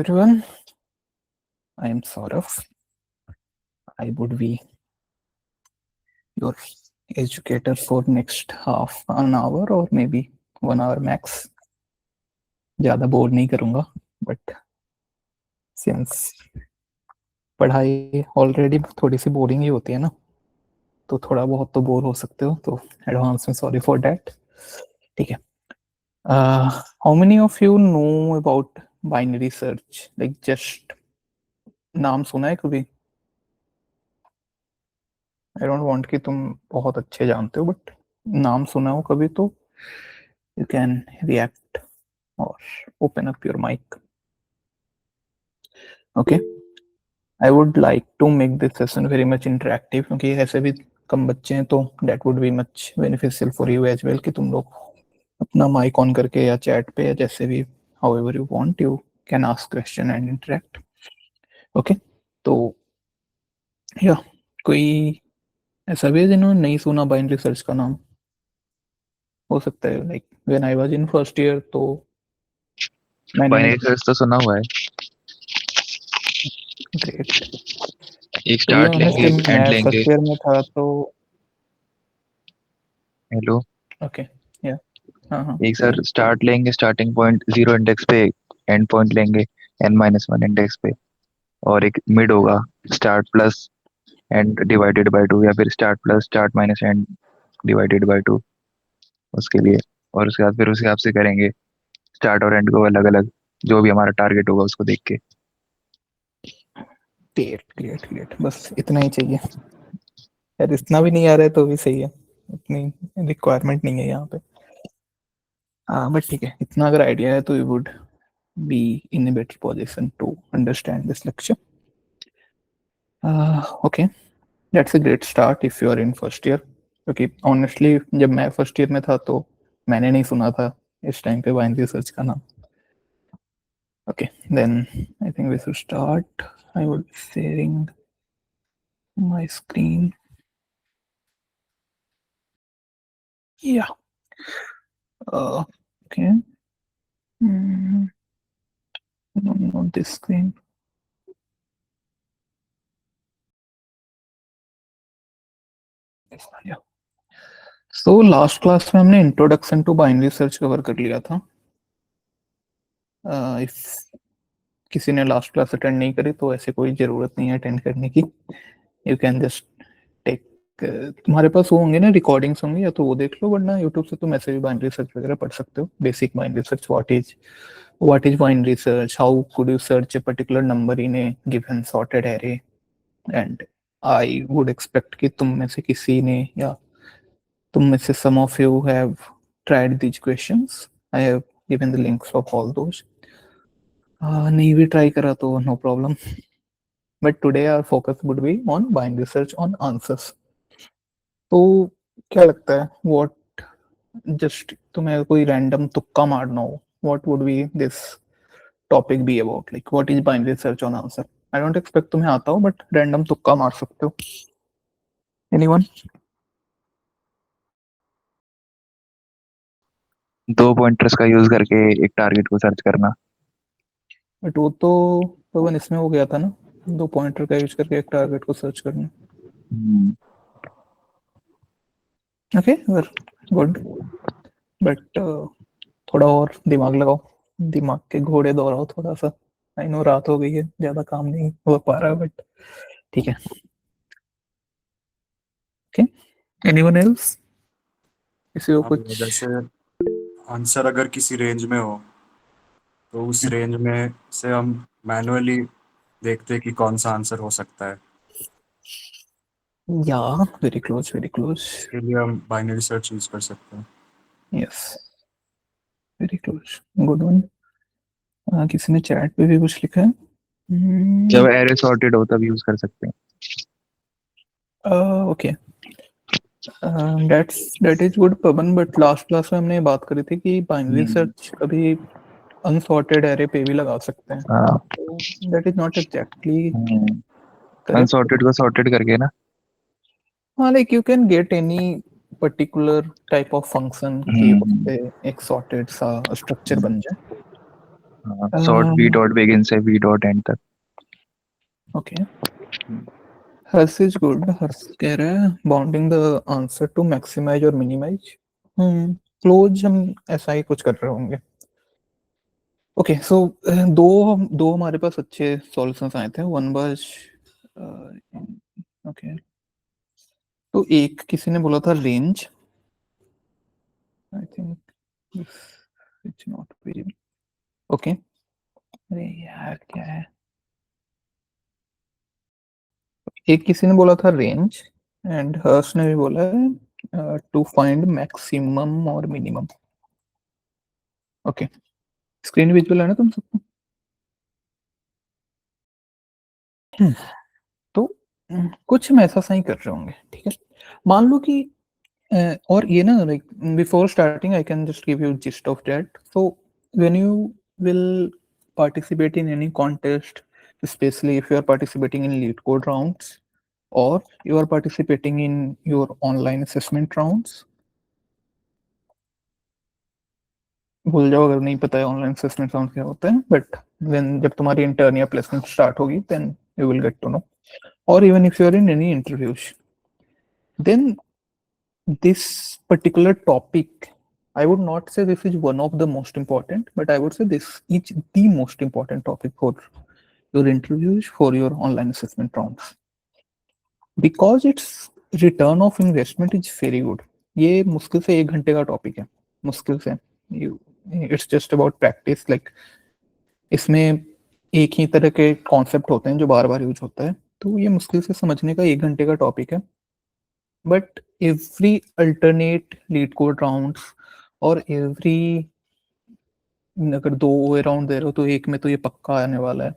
Everyone, I am Saurav. I would be your educator for next half an hour or maybe 1 hour max. ज़्यादा bore नहीं करूँगा, but since पढ़ाई already थोड़ी सी boring ही होती है ना, तो थोड़ा बहुत तो बोर हो सकते हो, तो एडवांस में सॉरी फॉर डैट. ठीक है. How many of you know about binary search? Like just नाम सुना है कभी? आई डोंट वांट कि तुम बहुत अच्छे जानते हो, बट नाम सुना हो कभी तो you can react or open up your mic. Okay. I would like to make this session very much interactive क्योंकि ऐसे भी कम बच्चे हैं, तो that would be much beneficial for you as well कि तुम लोग अपना माइक ऑन करके या चैट पे या जैसे भी however you want you can ask question and interact. Okay. तो या कोई ऐसा भी है जिन्होंने नहीं सुना बाइनरी सर्च का नाम? हो सकता है like when I was in first year तो मैंने. बाइनरी सर्च तो सुना हुआ है। ग्रेट. एक टू बी स्टार्ट ऑनेस्ट लेंगे जब एक एंड मैं लेंगे। फर्स्ट ईयर में था तो. हेलो। ओके. या. हाँ हाँ. एक सर स्टार्ट लेंगे, स्टार्टिंग पॉइंट 0 इंडेक्स पे, एंड पॉइंट लेंगे n-1 इंडेक्स पे, और एक मिड होगा start plus and divided by 2, या फिर start plus start minus and divided by 2 उसके लिए। और उसके बाद फिर उस हिसाब से करेंगे स्टार्ट और एंड को अलग अलग, जो भी हमारा टारगेट होगा उसको देख के। Great great great. बस इतना ही चाहिए यार. इतना भी नहीं आ रहा है तो भी सही है. इतनी रिक्वायरमेंट नहीं है यहाँ पे. हाँ बट ठीक है. इतना अगर आइडिया है तो you would be in a better position to understand this lecture. Okay. That's a great start if you are in first year. क्योंकि ऑनेस्टली जब मैं फर्स्ट ईयर में था तो मैंने नहीं सुना था इस टाइम पे बाइनरी सर्च का नाम. Okay, then I think we should start. I would be sharing my screen. Yeah. Okay. Mm, no, not this screen. This one, yeah. So last class में हमने introduction to binary search cover कर लिया था. If किसी ने last class attend नहीं करी तो ऐसे कोई ज़रूरत नहीं है अटेंड करने की. You can just take. तुम्हारे पास वो होंगे ना रिकॉर्डिंग्स होंगी, या तो वो देख लो, वरना यूट्यूब से तुम ऐसे भी बाइनरी सर्च वगैरह पढ़ सकते हो. Basic binary search, what is binary search, how could you search a particular number in a given sorted array. And I would expect कि तुम में से किसी ने या तुम में से some of you have tried these questions. I have given the links of all those. नहीं भी ट्राई करा तो no problem. But today our focus would be on binary search on answers. तो क्या लगता है what just तुम्हें कोई random तुक्का मारना हो, what would be this topic be about? Like what is binary search on answer? I don't expect तुम्हें आता हो, but random तुक्का मार सकते हो. Anyone? दो पॉइंटर्स का यूज करके एक टारगेट को सर्च करना। बट वो तो पवन इसमें हो गया था ना, 2 पॉइंटर का यूज करके एक टारगेट को सर्च करना. ओके. गुड. बट थोड़ा और दिमाग लगाओ, दिमाग के घोड़े दौड़ाओ थोड़ा सा. आई नो रात हो गई है, ज्यादा काम नहीं हो पा रहा, बट ठीक है. ओके. Anyone else? किसी को अब कुछ? जैसे आंसर अगर किसी रेंज में हो तो उस रेंज में से हम मैनुअली देखते हैं कि कौन सा आंसर हो सकता है। या वेरी क्लोज, वेरी क्लोज. इसके लिए हम बाइनरी सर्च यूज कर सकते हैं। Yes, very close. Good one. किसी ने चैट पे भी कुछ लिखा है. जब एरे सॉर्टेड हो तब यूज कर सकते हैं। Okay. That is good Pawan. But last class में हमने ये बात करी थी कि बाइनरी सर्च कभी अनसॉर्टेड एरे पे भी लगा सकते हैं. हाँ, तो that is not exactly correct. Unsorted को सॉर्टेड करके ना। हाँ, like you can get any particular type of function कि उससे एक सॉर्टेड सा स्ट्रक्चर बन जाए. शॉर्ट वी डॉट बिगिन से वी डॉट एंड तक। Okay, Harsh is good. Harsh कह रहा है bounding the answer to maximise और मिनिमाइज। क्लोज हम ऐसा ही कुछ कर रहे होंगे। ओके, सो दो दो हमारे पास अच्छे सॉल्यूशंस आए थे। वन वाज ओके, तो एक किसी ने बोला था range. I think it's not very okay. अरे यार क्या है, एक किसी ने बोला था रेंज एंड हर्ष ने भी बोला है टू फाइंड मैक्सिमम और मिनिमम। ओके, स्क्रीन विजुअल है ना तुम सबको? तो कुछ हम ऐसा सही कर रहे होंगे, ठीक है। मान लो कि और ये ना, like before starting I can just give you gist of that. So when you will participate in any contest, especially if you are participating in lead code rounds or you are participating in your online assessment rounds, भूल जाओ अगर नहीं पता है online assessment round क्या होता है, but when जब तुम्हारी इंटर्न या प्लेसमेंट स्टार्ट होगी then you will get to know, or even if you are in any interviews, then this particular topic, I would not say this is one of the most important, but I would say this is the most important topic for your interviews, for your online assessment rounds, because its return of investment is very good. ये मुश्किल से 1 घंटे का topic है, मुश्किल से। you it's just about practice, like इसमें एक ही तरह के कॉन्सेप्ट होते हैं जो बार बार यूज होता है, तो ये मुश्किल से समझने का 1 घंटे का टॉपिक है। But every alternate leet code rounds और एवरी, अगर 2 राउंड दे रहे हो तो एक में तो ये पक्का आने वाला है।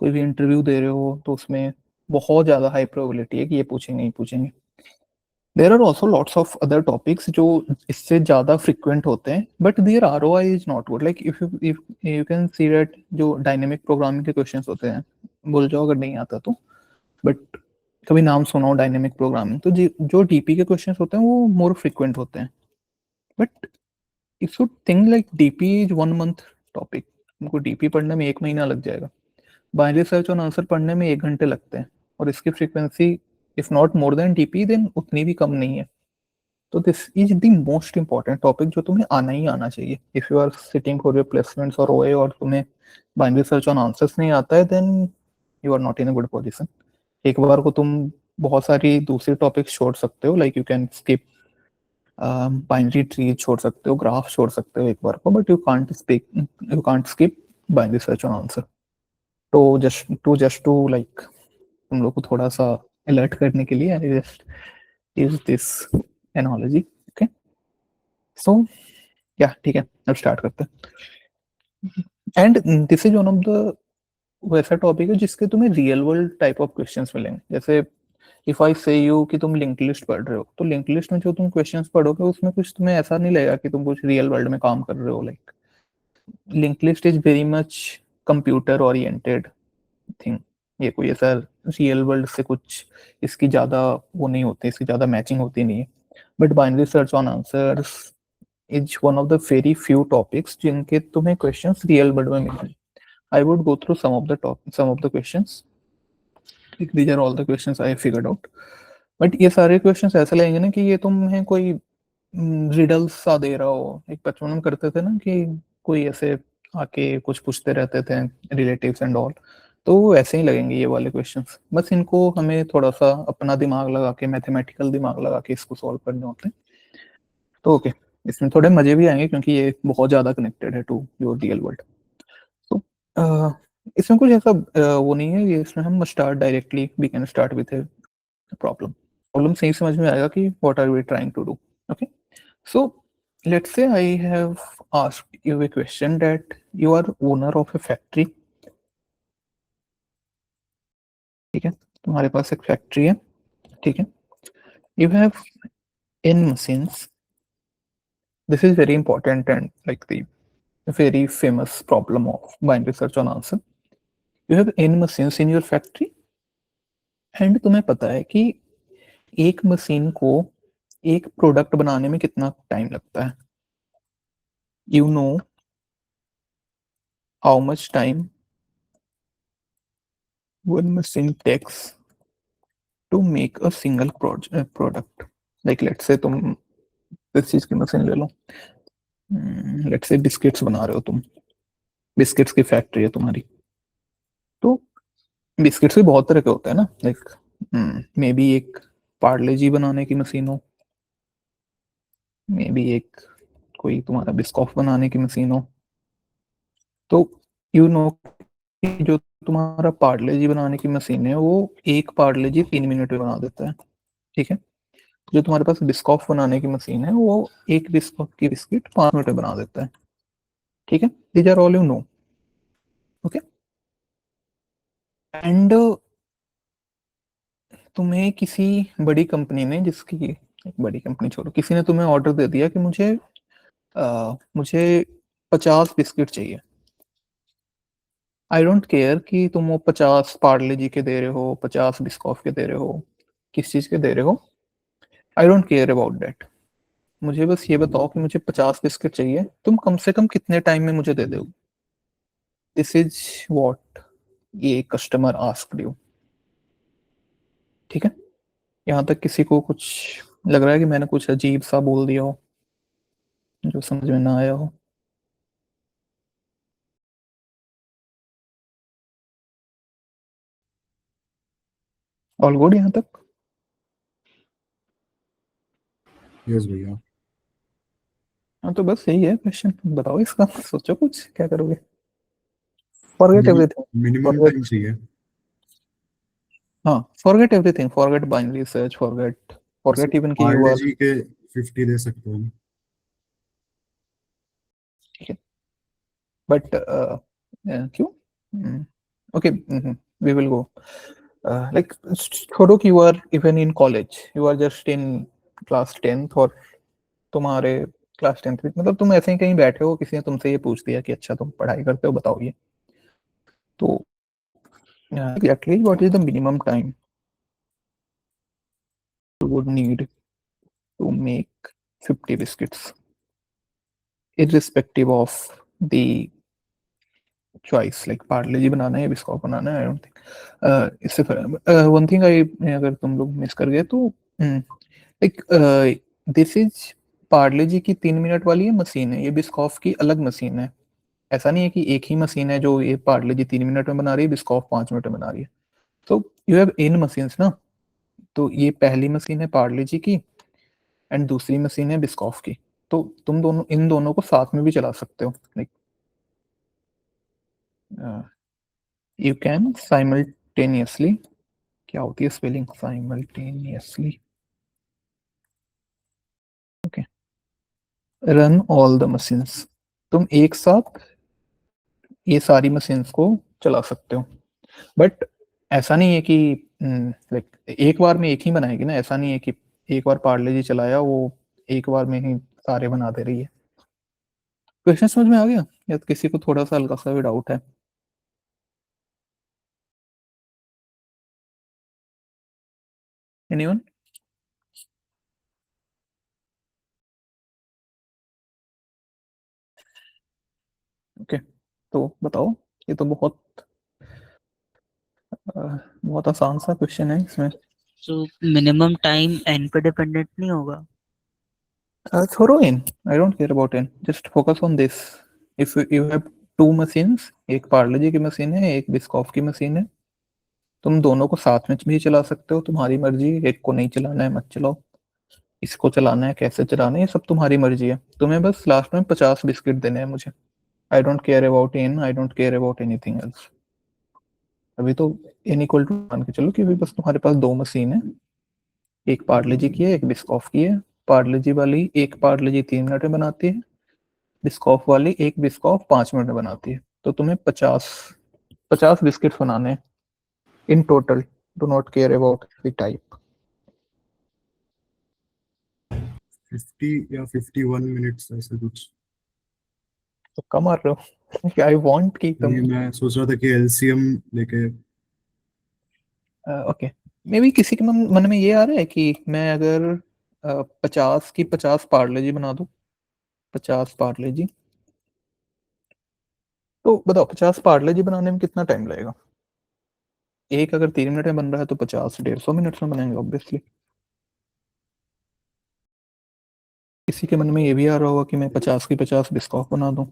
कोई भी इंटरव्यू दे रहे हो तो उसमें बहुत ज़्यादा हाई प्रोबेबिलिटी है कि ये पूछेंगे ही पूछेंगे। There are also lots of other topics जो इससे ज़्यादा फ्रिक्वेंट होते हैं, but their ROI is not good. Like if you can see that जो डायनेमिक प्रोग्रामिंग के क्वेश्चंस होते हैं, बोल जाओ अगर नहीं आता तो, बट कभी नाम सुना हो डायनेमिक प्रोग्रामिंग, तो जो डीपी के क्वेश्चंस होते हैं वो मोर फ्रिक्वेंट होते हैं। But if you think like DP is 1 month topic, तुमको डीपी पढ़ने में 1 महीना लग जाएगा, बाइनरी सर्च और आंसर पढ़ने में 1 घंटे लगते हैं, और इसकी frequency if not more than DP then उतनी भी कम नहीं है। तो this is the most important topic जो तुम्हें आना ही आना चाहिए। If you are sitting for your placements और ओए और तुम्हें बाइनरी सर्च और आंसर्स नहीं आता है, then you are not in a good position. एक बार को तुम बहुत सारी दूसरी टॉपिक्स छोड़ सकते हो, like you can skip binary tree छोड़ सकते हो, ग्राफ छोड़ सकते हो एक बार को, but you can't skip binary search और आंसर। तो जस्ट टू लाइक तुम लोग को थोड़ा सा अलर्ट करने के लिए I just use this analogy. Okay, so या ठीक है, अब स्टार्ट करते हैं। And this is one of the वैसा टॉपिक है जिसके तुम्हें real world type of questions मिलेंगे। जैसे इफ आई से यू कि तुम लिंक लिस्ट पढ़ रहे हो, तो लिंक लिस्ट में जो तुम क्वेश्चंस पढ़ोगे उसमें कुछ तुम्हें ऐसा नहीं लगेगा कि तुम कुछ रियल वर्ल्ड में काम कर रहे हो। Like link list is very much computer oriented thing. ये कोई ऐसा रियल वर्ल्ड से कुछ इसकी ज़्यादा वो नहीं होती, इसकी ज़्यादा मैचिंग होती नहीं है। But binary search on answers is one of the very few topics जिनके तुम्हें क्वेश्चंस रियल वर्ल्ड में मिलेंगे। I would go through some of the questions. Like these are all the questions I figured out. But ये सारे questions ऐसे लगेंगे ना कि ये तुम्हें कोई रिडल्स सा दे रहा हो। एक बचपन में करते थे ना कि कोई ऐसे आके कुछ पूछते रहते थे, रिलेटिव्स एंड ऑल, तो ऐसे ही लगेंगे ये वाले क्वेश्चंस। बस इनको हमें थोड़ा सा अपना दिमाग लगा के, मैथमेटिकल दिमाग लगा के इसको सॉल्व करने होते हैं। तो ओके, इसमें थोड़े मजे भी आएंगे क्योंकि ये बहुत ज़्यादा कनेक्टेड है टू योर रियल वर्ल्ड। तो इसमें कुछ ऐसा वो नहीं है, ये इसमें हम start directly we can start with a problem सही समझ में आएगा कि what are we trying to do. Okay, so let's say I have asked you a question that you are owner of a factory. ठीक है, तुम्हारे पास एक फैक्ट्री है, ठीक है, you have n machines. This is very important and like the very famous problem of binary search on answer. You have n machines in your factory and तुम्हें पता है कि एक मशीन को एक प्रोडक्ट बनाने में कितना टाइम लगता है। You know how much time one machine takes to make a single product. Like let's say तुम इस चीज की मशीन ले लो, लेट्स से बिस्किट्स बना रहे हो तुम, बिस्किट्स की फैक्ट्री है तुम्हारी, तो बिस्किट्स भी बहुत तरह के होते हैं ना, लाइक मे बी एक पार्ले जी बनाने की मशीन हो, मे बी एक कोई तुम्हारा बिस्कॉफ बनाने की मशीन हो। तो यू नो कि जो तुम्हारा पार्ले जी बनाने की मशीन है वो एक पार्ले जी 3 मिनट में बना देता है, ठीक है। जो तुम्हारे पास बिस्कॉफ बनाने की मशीन है वो एक बिस्कॉफ की बिस्किट 5 मिनट में बना देता है, ठीक है। These are all you know, okay. And तुम्हें किसी बड़ी कंपनी ने, जिसकी बड़ी कंपनी छोड़ो, किसी ने तुम्हें ऑर्डर दे दिया कि मुझे 50 बिस्किट चाहिए। आई डोंट केयर कि तुम वो 50 पार्ले जी के दे रहे हो, 50 बिस्कॉफ के दे रहे हो, किस चीज के दे रहे हो, आई डोंट केयर अबाउट दैट। मुझे बस ये बताओ कि मुझे 50 बिस्किट चाहिए, तुम कम से कम कितने टाइम में मुझे दे दो। दिस इज वॉट ये कस्टमर आस्क्ड यू, ठीक है। यहाँ तक किसी को कुछ लग रहा है कि मैंने कुछ अजीब सा बोल दिया हो जो समझ में ना आया हो? ऑल गुड यहाँ तक? यस भैया। हाँ तो बस यही है क्वेश्चन, बताओ इसका, सोचो कुछ क्या करोगे। Forget everything, minimum forget, time चाहिए। हाँ forget everything, forget binary search, forget forget even कि यू पार्ले आर, जी के 50 दे सकते हैं। ठीक है। बट क्यों? Okay, we will go, like छोड़ो कि you are even in college, you are just in class 10th, और तुम्हारे क्लास 10th में मतलब तुम ऐसे ही कहीं बैठे हो, किसी ने तुमसे ये पूछ दिया कि अच्छा तुम पढ़ाई करते हो, बताओ ये, तो exactly what is the minimum time you would need to make 50 biscuits irrespective of the choice, like Parle G बनाना है या बिस्कॉफ बनाना है, आई डोंट थिंक इससे वन थिंग आई, अगर तुम लोग मिस कर गए तो like this is Parle G की 3 मिनट वाली है मशीन है, ये बिस्कॉफ की अलग मशीन है। ऐसा नहीं है कि एक ही मशीन है जो ये पार्ले जी 3 मिनट में बना रही है, बिस्कॉफ 5 मिनट में बना रही है। तो यू हैव इन मशीन्स ना, तो ये पहली मशीन है पार्ले जी की एंड दूसरी मशीन है बिस्कॉफ की, तो तुम दोनों इन दोनों को साथ में भी चला सकते हो, लाइक यू कैन साइमल्टेनियसली, क्या होती है spelling simultaneously, okay, run all the machines, तुम एक साथ ये सारी मशीन्स को चला सकते हो। बट ऐसा नहीं है कि लाइक एक बार में एक ही बनाएगी ना, ऐसा नहीं है कि एक बार पार्ले जी चलाया वो एक बार में ही सारे बना दे रही है। क्वेश्चन समझ में आ गया या किसी को थोड़ा सा हल्का सा भी डाउट है? एनीवन? ओके, तो बताओ, ये तो बहुत आसान सा क्वेश्चन है इसमें। तो मिनिमम टाइम एन पे डिपेंडेंट नहीं होगा? छोड़ो इन, आई डोंट केयर अबाउट इन, just focus on this. If you have two machines, एक पार्ले जी की मशीन है, एक बिस्कॉफ की मशीन है, तुम दोनों को साथ में भी चला सकते हो, तुम्हारी मर्जी, एक को नहीं चलाना है मत चलाओ, इसको चलाना है कैसे चलाना है ये सब तुम्हारी मर्जी है, तुम्हें बस लास्ट में 50 बिस्किट देने हैं मुझे। आई don't care about in, I don't care about anything else. अभी तो n इक्वल टू मान के चलो कि अभी बस तुम्हारे पास दो मशीन है, एक पार्ले जी की है, एक बिस्कॉफ की है। पार्ले जी वाली एक पार्ले जी 3 मिनट में बनाती है, बिस्कॉफ वाली एक बिस्कॉफ 5 मिनट में बनाती है, तो तुम्हें 50 बिस्किट बनाने हैं in total, do not care about the type. 50 या 51 मिनट्स ऐसे कुछ। तो कम मार रहे हो? आई वांट कि तुम, नहीं, मैं सोच रहा था कि एलसीएम लेके। ओके, मे बी किसी के मन में ये आ रहा है कि मैं अगर 50 की 50 पार्ले जी बना दूं, 50 पार्ले जी, तो बताओ 50 पार्ले जी बनाने में कितना टाइम लगेगा? एक अगर 3 मिनट में बन रहा है तो 50 150 मिनट्स में बनेंगे ऑब्वियसली। किसी के मन में ये भी आ रहा होगा कि मैं 50 की 50 बिस्कॉफ बना दूं।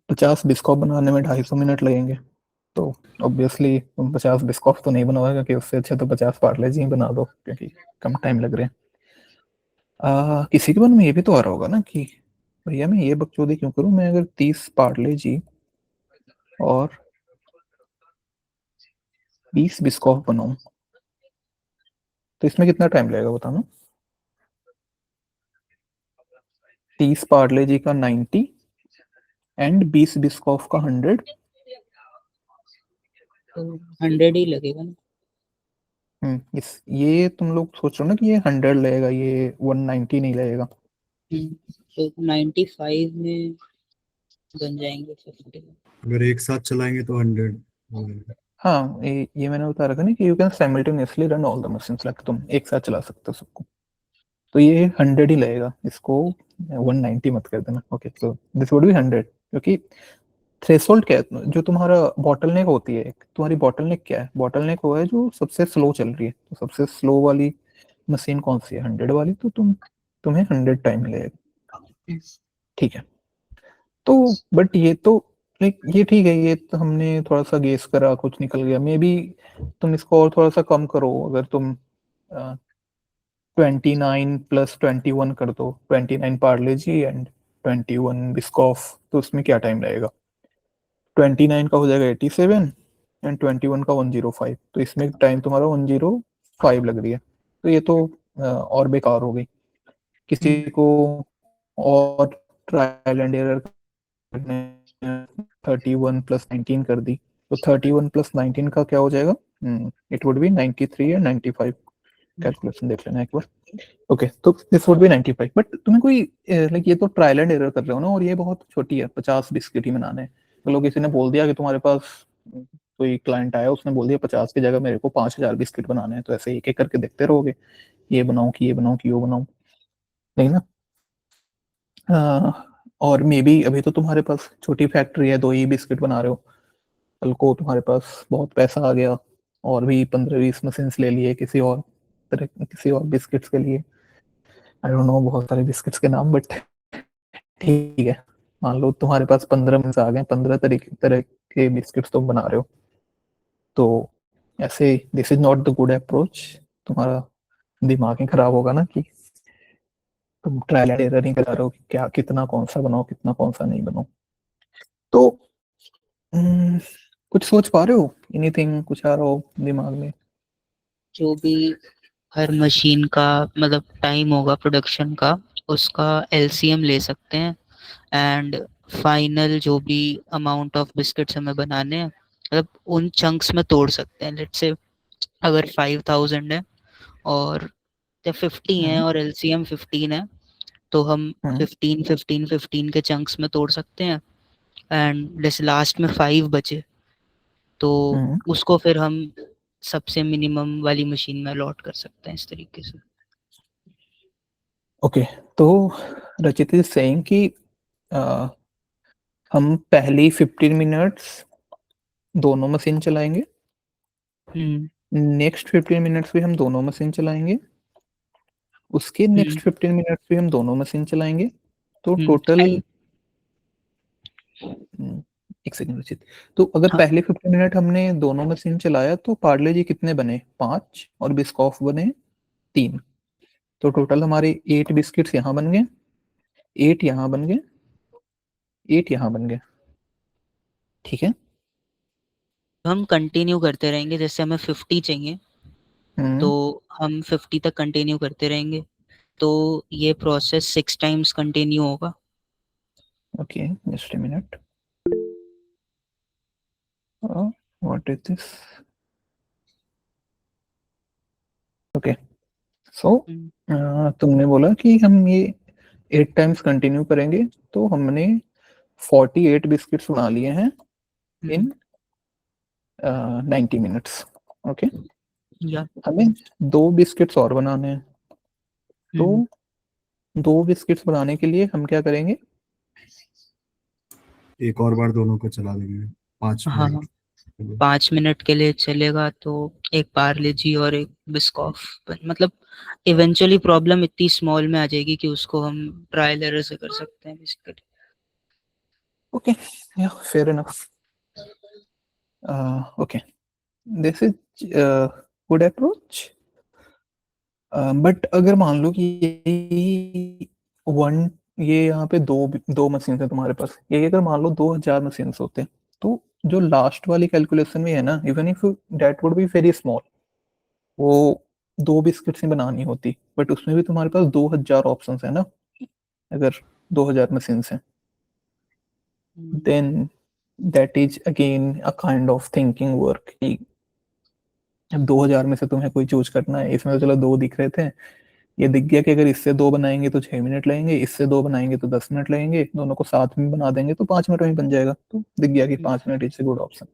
50 बिस्कॉफ बनाने में 250 मिनट लगेंगे, तो ऑब्वियसली तुम 50 बिस्कॉफ तो नहीं बनाओगे, क्योंकि उससे अच्छा तो 50 पार्ले जी ही बना दो, क्योंकि कम टाइम लग रहे हैं। किसी के मन में ये भी तो आ रहा होगा ना कि भैया मैं ये बकचोदी क्यों करूं, मैं अगर 30 पार्ले जी और 20 बिस्कॉफ बनाऊं तो इसमें कितना टाइम लगेगा बताना। 30 पार्ले जी का 90 एंड 20 बिस्कॉफ का 100। तो 100 ही लगेगा ना। इस ये तुम लोग सोच रहे हो ना कि ये 100 लगेगा, ये 190 नहीं लगेगा। तो 95 में बन जाएंगे 50। अगर एक साथ चलाएंगे तो 100। हाँ, ये मैंने बता रखा ना कि you can simultaneously run all the machines, like तुम एक साथ चला सकते हो सबको। तो ये 100 ही लगेगा, इसको 190 मत कर देना। ओके, तो दिस वुड बी 100, क्योंकि थ्रेशोल्ड क्या है, जो तुम्हारा बॉटल नेक होती है, तुम्हारी बॉटल नेक क्या है, बॉटल नेक वो है जो सबसे स्लो चल रही है। तो सबसे स्लो वाली मशीन कौन सी है? 100 वाली। तो तुम्हें 100 टाइम लगेगा। ठीक है। तो बट ये तो लाइक ये ठीक है, ये तो हमने थोड़ा सा गेस करा, कुछ निकल गया। मे बी तुम इसको और थोड़ा सा कम करो, अगर तुम 29 प्लस 21 कर दो, 29 पार्ले जी एंड 21 बिस्कॉफ, तो उसमें क्या टाइम लगेगा? 29 का हो जाएगा 87 एंड 21 का 105, तो इसमें टाइम तुम्हारा 105 लग रही है। तो ये तो और बेकार हो गई। किसी को और ट्रायल एंड एरर करने 31 + 19 कर दी, तो 31 + 19 का क्या हो जाएगा? इट वुड बी 93 या 95। कैलकुलेशन देख लेना एक बार। ओके, तो दिस वुड बी 95। बट तुम्हें कोई लाइक ये तो ट्रायल एंड एरर कर रहे हो ना, और ये बहुत छोटी है, 50 बिस्किट ही बनाने हैं। तो किसी ने बोल दिया कि तुम्हारे पास कोई क्लाइंट आया, उसने बोल दिया 50 की जगह मेरे को 5000 बिस्किट बनाने हैं, तो ऐसे एक एक करके देखते रहोगे, ये बनाऊं कि ये बनाऊं कि वो बनाऊं, नहीं ना। और मे बी अभी तो तुम्हारे पास छोटी फैक्ट्री है, 2 ही बिस्किट बना रहे हो, कल को तुम्हारे पास बहुत पैसा आ गया और भी 15-20 मशीन ले लिए किसी और तरह, किसी और बिस्किट्स के लिए। आई डोंट नो बहुत सारे बिस्किट्स के नाम, बट ठीक है, मान लो तुम्हारे पास 15 मशीन आ गए, 15 तरह के बिस्किट्स तुम बना रहे हो। तो ऐसे this is not the good approach. तुम्हारा दिमाग ही खराब होगा ना कि तुम ट्रायल एंड एरर नहीं करा रहे हो कि क्या कितना कौन सा बनाओ, कितना कौन सा नहीं बनाओ। तो हम्म, कुछ सोच पा रहे हो? एनीथिंग कुछ आ रहा हो दिमाग में? जो भी हर मशीन का मतलब टाइम होगा प्रोडक्शन का, उसका एलसीएम ले सकते हैं एंड फाइनल जो भी अमाउंट ऑफ बिस्किट्स हमें बनाने हैं, मतलब उन चंक्स में तोड़ सकते हैं। लेट्स से अगर 5000 है और जब 50 है हम्म और एलसीएम 15 है, तो हम हम्म 15 के चंक्स में तोड़ सकते हैं एंड जैसे लास्ट में 5 बचे तो हम्म उसको फिर हम सबसे मिनिमम वाली मशीन में अलॉट कर सकते हैं इस तरीके से। ओके, तो रचित इज सेइंग कि अ, हम पहली 15 मिनट्स दोनों मशीन चलाएंगे, हम्म नेक्स्ट 15 मिनट्स भी हम दोनों मशीन चलाएंगे, उसके हम्म नेक्स्ट 15 मिनट्स भी हम दोनों मशीन चलाएंगे। तो हम्म टोटल आई- एक सेकंड रचित। तो अगर हाँ, पहले 15 मिनट हमने दोनों मशीन चलाया तो पार्ले जी कितने बने? 5, और बिस्कॉफ बने 3। तो टोटल हमारे 8 बिस्किट्स यहाँ बन गए, 8 यहाँ बन गए, 8 यहाँ बन गए। ठीक है। तो हम कंटिन्यू करते रहेंगे, जैसे हमें 50 चाहिए तो हम्म हम 50 तक कंटिन्यू करते रहेंगे, तो ये प्रोसेस 6 टाइम्स कंटिन्यू होगा। Okay, just a minute. What is this? Okay, so hmm तुमने बोला कि हम ये 8 टाइम्स कंटिन्यू करेंगे, तो हमने 48 बिस्किट्स बना लिए हैं हम्म, इन 90 मिनट्स। ओके, या हमें 2 बिस्किट्स और बनाने हैं, तो हम्म 2 बिस्किट्स बनाने के लिए हम क्या करेंगे? एक और बार दोनों को चला देंगे 5 मिनट हाँ, के लिए। 5 मिनट के लिए चलेगा तो एक पार्ले जी और एक बिस्कॉफ, मतलब इवेंचुअली प्रॉब्लम इतनी स्मॉल में आ जाएगी कि उसको हम ट्रायल एरर से कर सकते हैं बेसिकली। ओके, या fair enough. Okay, this is good approach. But अगर मान लो कि वन ये यहाँ पे दो मशीन है तुम्हारे पास, ये अगर मान लो 2000 मशीन होते हैं, तो जो लास्ट वाली कैलकुलेशन में है ना, even if that would be very small, वो 2 बिस्किट्स ही बनानी होती, बट उसमें भी तुम्हारे पास 2000 ऑप्शंस है ना, अगर 2000 मशीन है, then that is again a kind of thinking work. अब 2000 में से तुम्हें कोई चूज करना है, इसमें तो चलो 2 दिख रहे थे, ये दिख गया कि अगर इससे 2 बनाएंगे तो 6 मिनट लगेंगे, इससे 2 बनाएंगे तो 10 मिनट लगेंगे, दोनों को साथ में बना देंगे तो 5 मिनट में ही बन जाएगा, तो दिख गया कि 5 minute is good option.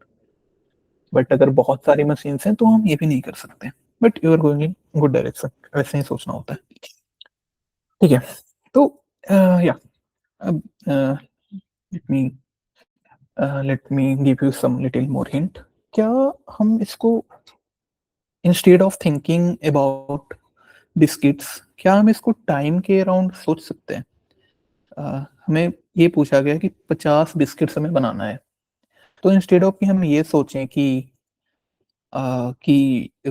But अगर बहुत सारी मशीन हैं तो हम ये भी नहीं कर सकते, but you are going in good direction, वैसे ही सोचना होता है। ठीक है, तो या अब let me give you some little more hint. क्या हम इसको instead of thinking about biscuits, क्या हम इसको टाइम के अराउंड सोच सकते हैं? हमें ये पूछा गया कि 50 बिस्किट्स हमें बनाना है, तो इंस्टेड ऑफ कि हम ये सोचें कि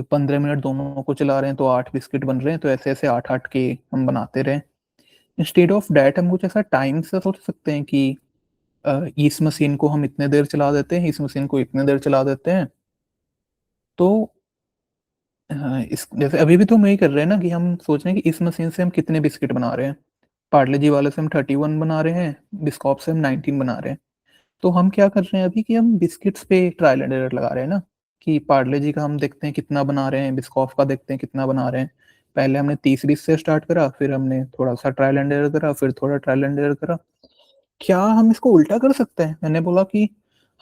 15 मिनट दोनों को चला रहे हैं तो 8 बिस्किट बन रहे हैं, तो ऐसे ऐसे 8 8 के हम बनाते रहे। इंस्टेड ऑफ डैट हम कुछ ऐसा टाइम से सोच सकते हैं कि इस मशीन को हम इतने देर चला देते हैं, इस मशीन को इतने देर चला देते हैं, तो इस जैसे अभी भी तो हम यही कर रहे हैं ना कि हम सोच रहे हैं कि इस मशीन से हम कितने बिस्किट बना रहे हैं। पार्ले जी वाले से हम 31 बना रहे हैं, बिस्कॉप से हम 19 बना रहे हैं। तो हम क्या कर रहे हैं अभी कि हम बिस्किट्स पे ट्रायल एंड एरर लगा रहे हैं ना, कि पार्ले जी का हम देखते हैं कितना बना रहे हैं, बिस्कॉफ का देखते हैं कितना बना रहे हैं। पहले हमने 30-20 से स्टार्ट करा, फिर हमने थोड़ा सा ट्रायल एंड एरर करा, फिर थोड़ा ट्रायल एंड एरर करा। क्या हम इसको उल्टा कर सकते हैं? मैंने बोला कि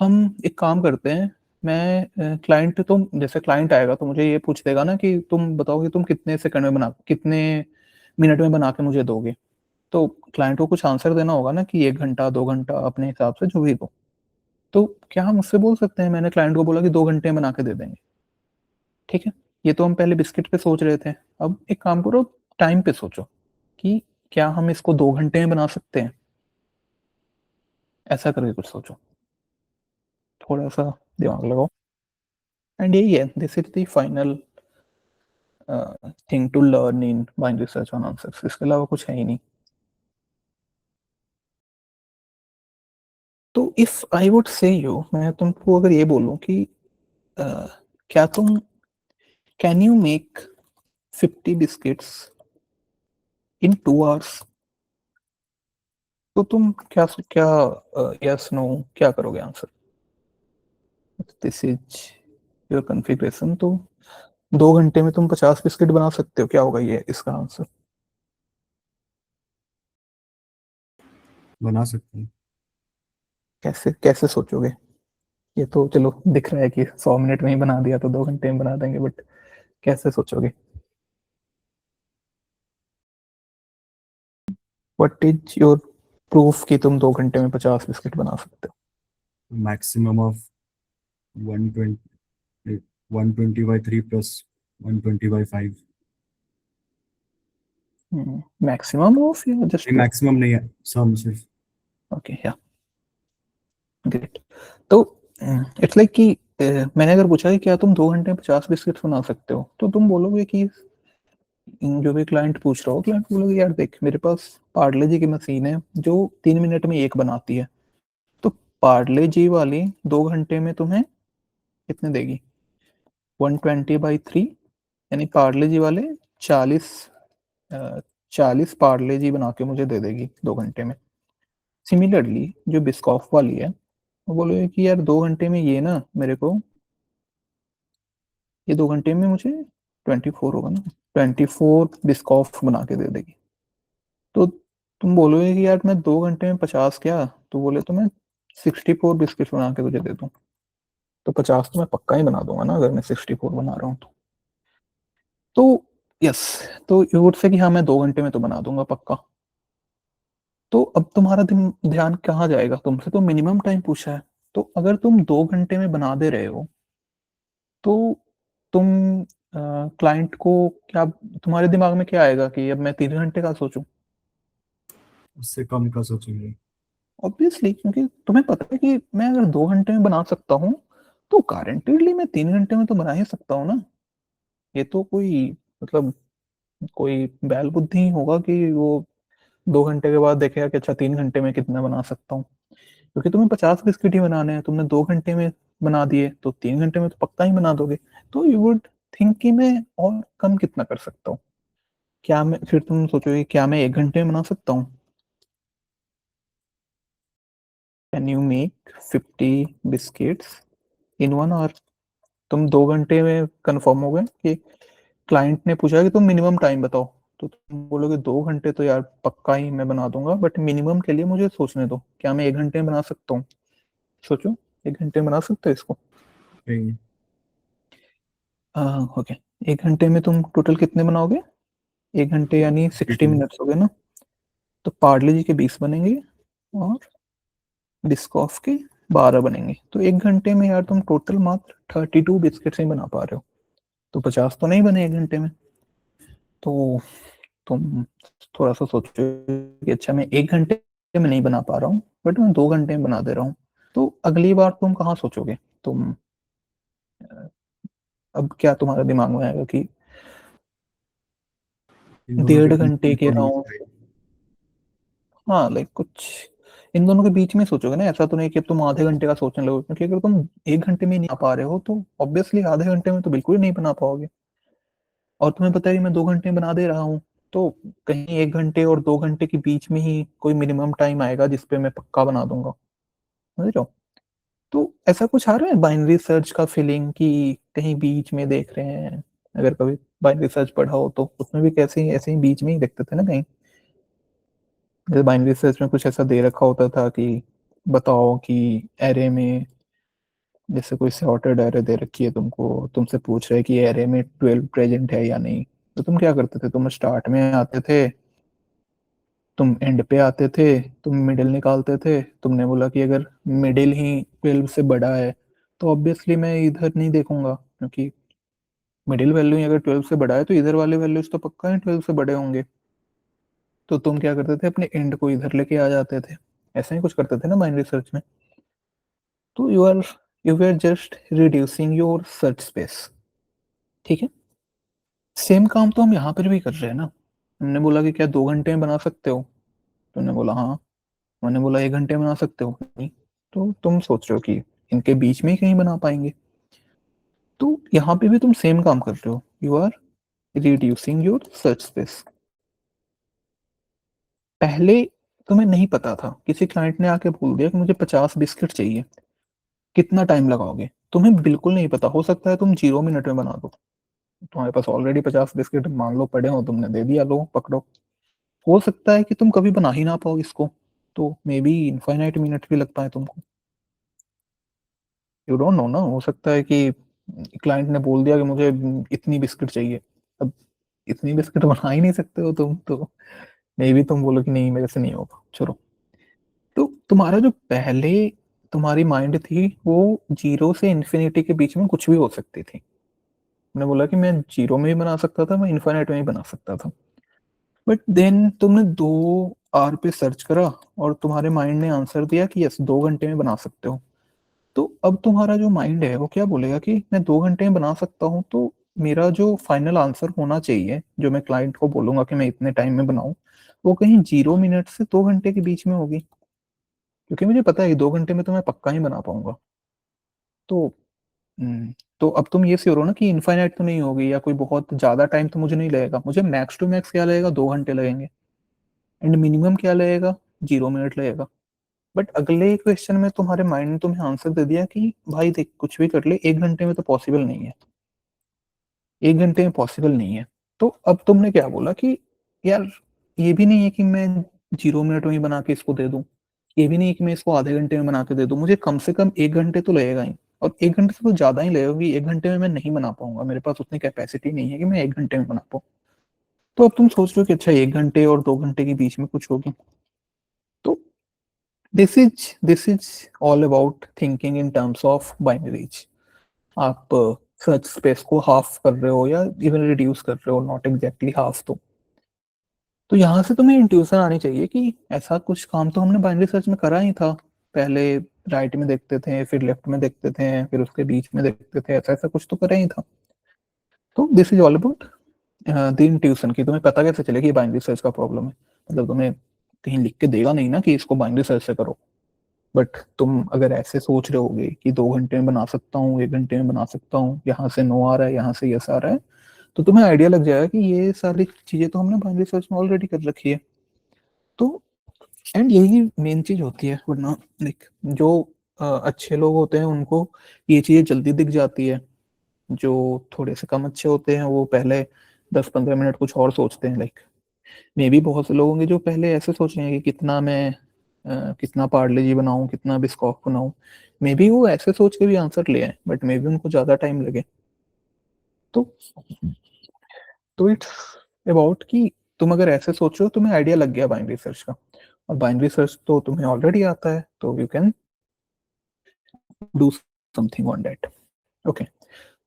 हम एक काम करते हैं, मैं क्लाइंट, तुम जैसे क्लाइंट आएगा तो मुझे ये पूछ देगा ना कि तुम बताओ कि तुम कितने सेकंड में बना, कितने मिनट में बना के मुझे दोगे। तो क्लाइंट को कुछ आंसर देना होगा ना कि 1 घंटा 2 घंटा अपने हिसाब से जो भी हो। तो क्या हम उससे बोल सकते हैं मैंने क्लाइंट को बोला कि 2 घंटे में बना के दे देंगे? ठीक है, ये तो हम पहले बिस्किट पे सोच रहे थे, अब एक काम करो, टाइम पे सोचो कि क्या हम इसको 2 घंटे में बना सकते हैं, ऐसा करके कुछ सोचो, थोड़ा सा दिमाग लगाओ। एंड यही है, this is the final thing to learn in binary search on answers, इसके अलावा कुछ है ही नहीं। तो if I would say you, मैं तुमको अगर ये बोलूं कि क्या तुम, can you make 50 biscuits in 2 hours, तो तुम क्या क्या यस नो क्या करोगे answer? This is your configuration. तो 2 घंटे में तुम 50 बिस्किट बना सकते हो, क्या होगा ये इसका आंसर? बना सकते हैं। कैसे कैसे सोचोगे? ये तो चलो दिख रहा है कि 100 मिनट में ही बना दिया तो 2 घंटे में बना देंगे, बट कैसे सोचोगे? व्हाट इज योर प्रूफ कि तुम 2 घंटे में 50 बिस्किट बना सकते मैक्सिमम ऑफ 120 120/3 प्लस 120/5। हो? मैक्सिमम ऑफ या जस्ट नहीं, प्लस? मैक्सिमम नहीं है, सम सिर्फ। ओके, या ग्रेट। तो इट्स लाइक कि मैंने अगर पूछा कि क्या तुम 2 घंटे में 50 बिस्किट बना सकते हो, तो तुम बोलोगे कि जो भी क्लाइंट पूछ रहा हो, क्लाइंट बोलोगे यार देख मेरे पास पार्ले जी की मशीन है जो 3 मिनट में एक बनाती है, तो पार्ले जी वाली 2 घंटे में तुम्हें कितने देगी? 120/3, यानी पार्ले जी वाले 40 40 पार्ले जी बना के मुझे दे देगी 2 घंटे में। सिमिलरली जो बिस्कॉफ वाली है, वो बोलोगे कि यार 2 घंटे में ये ना मेरे को, ये 2 घंटे में मुझे 24 होगा ना, 24 बिस्कॉफ बना के दे देगी। तो तुम बोलोगे कि यार मैं 2 घंटे में 50 क्या, तो बोले तो मैं 64 बिस्किट बना के तुझे दे दूं, तो 50 तो मैं पक्का ही बना दूंगा ना अगर मैं 64 बना रहा हूँ तो यस, तो यू वुड से कि हाँ मैं 2 घंटे में तो बना दूंगा पक्का। तो अब तुम्हारा ध्यान कहाँ जाएगा? तुमसे तो मिनिमम टाइम पूछा है, तो अगर तुम 2 घंटे में बना दे रहे हो तो तुम क्लाइंट को क्या, तुम्हारे दिमाग में क्या आएगा कि अब मैं 3 घंटे का सोचूं? उससे कम का सोचेंगे। ऑब्वियसली, क्योंकि तुम्हें पता है कि मैं अगर 2 घंटे में बना सकता हूँ तो गारंटेडली मैं 3 घंटे में तो बना ही सकता हूँ ना। ये तो कोई मतलब कोई बैल बुद्धि ही होगा कि वो 2 घंटे के बाद देखेगा कि अच्छा 3 घंटे में कितना बना सकता हूँ। क्योंकि तुम्हें 50 बिस्किट ही बनाने हैं, तुमने 2 घंटे में बना दिए तो 3 घंटे में तो पक्का ही बना दोगे। तो यू वुड थिंक कि मैं और कम कितना कर सकता हूँ। क्या मैं, फिर तुम सोचोगे क्या मैं 1 घंटे में बना सकता हूँ? Can you make 50 biscuits in 1 hour? तुम 2 घंटे में कंफर्म हो गए कि क्लाइंट ने पूछा कि तुम मिनिमम टाइम बताओ, तो तुम बोलोगे 2 घंटे तो यार पक्का ही मैं बना दूंगा, बट मिनिमम के लिए मुझे सोचने दो, क्या मैं 1 घंटे में बना सकता हूँ? सोचो, 1 घंटे में बना सकते हो इसको? नहीं। ओके, 1 घंटे में तुम टोटल कितने बनाओगे? 1 घंटे यानी 60 मिनट्स हो गए ना। तो पार्ले जी के 20 बनेंगे और बिस्कॉफ के 12 बनेंगे। तो 1 घंटे में यार तुम टोटल मात्र 32 बिस्किट ही बना पा रहे हो। तो 50 तो नहीं बने 1 घंटे में। तो तुम थोड़ा सा सोचो कि अच्छा मैं 1 घंटे में नहीं बना पा रहा हूँ बट मैं 2 घंटे में बना दे रहा हूँ। तो अगली बार तुम कहाँ सोचोगे? तुम अब क्या तुम्हारे दिमाग में आएगा कि इन दोनों के 1.5 घंटे के बीच राउंड, में। हाँ लाइक कुछ इन दोनों के बीच में सोचोगे ना। ऐसा तो नहीं कि अब तुम आधे घंटे का सोचने लगोगे, क्योंकि अगर तुम 1 घंटे में नहीं आ पा रहे हो तो ऑब्वियसली आधे घंटे में तो बिल्कुल ही नहीं बना पाओगे। और तुम्हें पता है कि मैं 2 घंटे में बना दे रहा हूँ, तो कहीं 1 घंटे और 2 घंटे के बीच में ही कोई मिनिमम टाइम आएगा जिसपे मैं पक्का बना दूंगा। समझ रहे हो? तो ऐसा कुछ आ रहा है बाइनरी सर्च का फीलिंग कि कहीं बीच में देख रहे हैं? अगर कभी बाइनरी सर्च पढ़ा हो तो उसमें भी कैसे ऐसे ही बीच में ही देखते थे ना कहीं। जैसे बाइनरी सर्च में कुछ ऐसा दे रखा होता था कि बताओ कि एरे में, जैसे कोई सॉर्टेड एरे दे रखी है तुमको, तुमसे पूछ रहे हैं कि एरे में 12 प्रेजेंट है या नहीं। तो तुम क्या करते थे? तुम स्टार्ट में आते थे, तुम एंड पे आते थे, तुम मिडिल निकालते थे। तुमने बोला कि अगर मिडिल ही 12 से बड़ा है तो ऑब्वियसली मैं इधर नहीं देखूंगा, क्योंकि मिडिल वैल्यू ही अगर 12 से बड़ा है तो इधर वाले वैल्यूज तो पक्का ही 12 से बड़े होंगे। तो तुम क्या करते थे? अपने एंड को इधर लेके आ जाते थे। ऐसा ही कुछ करते थे ना बाइनरी सर्च में। तो you are just reducing your search space. ठीक है, सेम काम तो हम यहाँ पर भी कर रहे हैं ना। हमने बोला कि क्या 2 घंटे में बना सकते हो? तुमने बोला हाँ। मैंने बोला 1 घंटे में बना सकते हो? नहीं। तो तुम सोच रहे हो कि इनके बीच में ही कहीं बना पाएंगे। तो यहाँ पे भी तुम सेम काम कर रहे हो, you are reducing your search space. पहले तुम्हें नहीं पता था, किसी क्लाइंट ने आके बोल दिया कि मुझे 50 बिस्किट चाहिए, कितना टाइम लगाओगे? तुम्हें बिल्कुल नहीं पता। हो सकता है तुम 0 मिनट में बना दो, तुम्हारे पास ऑलरेडी 50 बिस्किट मान लो पड़े हो, तुमने दे दिया, लो पकड़ो। हो सकता है कि तुम कभी बना ही ना पाओ इसको, तो मे बी इनफाइनाइट मिनट भी लग पाए तुमको। यू डोंट नो ना, हो सकता है कि क्लाइंट ने बोल दिया कि मुझे इतनी बिस्किट चाहिए। अब इतनी बिस्किट बना ही नहीं सकते हो तुम, तो मे बी तुम बोलो कि नहीं मेरे से नहीं होगा, चलो। तो तुम्हारा जो पहले तुम्हारी माइंड थी वो 0 से इन्फिनिटी के बीच में कुछ भी हो सकती थी। मैंने बोला कि मैं 0 में भी बना सकता था, मैं इन्फाइनाइट में भी बना सकता था। बट देन तुमने 2 आर पे सर्च करा और तुम्हारे माइंड ने आंसर दिया कि यस 2 घंटे में बना सकते हो। तो अब तुम्हारा जो माइंड है वो क्या बोलेगा कि मैं 2 घंटे में बना सकता हूँ, तो मेरा जो फाइनल आंसर होना चाहिए, जो मैं क्लाइंट को बोलूंगा कि मैं इतने टाइम में बनाऊं, वो कहीं 0 मिनट से 2 घंटे के बीच में होगी। क्योंकि मुझे पता है 2 घंटे में तो मैं पक्का ही बना पाऊंगा। तो तो अब तुम ये श्योर हो ना कि इनफाइनाइट तो नहीं होगी, या कोई बहुत ज्यादा टाइम तो मुझे नहीं लगेगा। मुझे मैक्स टू मैक्स क्या लगेगा? 2 घंटे लगेंगे। एंड मिनिमम क्या लगेगा? 0 मिनट लगेगा। बट अगले क्वेश्चन में तुम्हारे माइंड ने तुम्हें आंसर दे दिया कि भाई देख कुछ भी कर ले, 1 घंटे में तो पॉसिबल नहीं है, 1 घंटे में पॉसिबल नहीं है। तो अब तुमने क्या बोला कि यार ये भी नहीं है कि मैं 0 मिनट में ही बना के इसको दे दूं, ये भी नहीं है कि मैं इसको आधे घंटे में बना के दे दूं, मुझे कम से कम 1 घंटे तो लगेगा ही। और 1 घंटे से तो ज्यादा ही लगेगा, क्योंकि 1 घंटे में मैं नहीं बना पाऊंगा, मेरे पास उतनी कैपेसिटी नहीं है कि मैं 1 घंटे में बना पाऊँ। तो अब तुम सोच रहे हो कि अच्छा 1 घंटे और 2 घंटे के बीच में कुछ होगी। This is all about thinking in terms of binaries. आप सर्च स्पेस को हाफ कर रहे हो या इवन रिड्यूस कर रहे हो, नॉट एग्जैक्टली हाफ. तो यहाँ से तुम्हें इंट्यूशन आनी चाहिए कि ऐसा कुछ काम तो हमने बाइनरी सर्च में करा ही था. पहले राइट में देखते थे, फिर लेफ्ट में देखते थे, फिर उसके बीच में देखते थे, ऐसा ऐसा कुछ तो करा ही था. तो this is all about the intuition की तुम्हें पता कैसे चले कि बाइनरी सर्च का प्रॉब्लम है. मतलब तुम्हें कहीं लिख के देगा नहीं ना कि इसको बाइनरी सर्च से करो. बट तुम अगर ऐसे सोच रहे होगे कि 2 घंटे में बना सकता हूँ, 1 घंटे में बना सकता हूँ, यहाँ से नो आ रहा है, यहाँ से यस आ रहा है, तो तुम्हें आइडिया लग जाएगा कि ये सारी चीजें तो हमने बाइनरी सर्च में ऑलरेडी कर रखी है. तो एंड यही मेन चीज होती है. वरना लाइक जो अच्छे लोग होते हैं उनको ये चीजें जल्दी दिख जाती है. जो थोड़े से कम अच्छे होते हैं वो पहले 10-15 मिनट कुछ और सोचते हैं. लाइक मे भी बहुत से लोग होंगे जो पहले ऐसे सोच रहे हैं कि कितना पार्ले जी बनाऊं, कितना बिस्कॉफ बनाऊं. मे बी वो ऐसे सोच के भी आंसर ले आए, बट मे बी उनको ज्यादा टाइम लगे. तो इट्स अबाउट कि तुम अगर ऐसे सोच रहे हो, तुम्हें आइडिया लग गया बाइनरी सर्च का, और बाइनरी सर्च तो तुम्हें ऑलरेडी आता है, तो you can do something on that. Okay.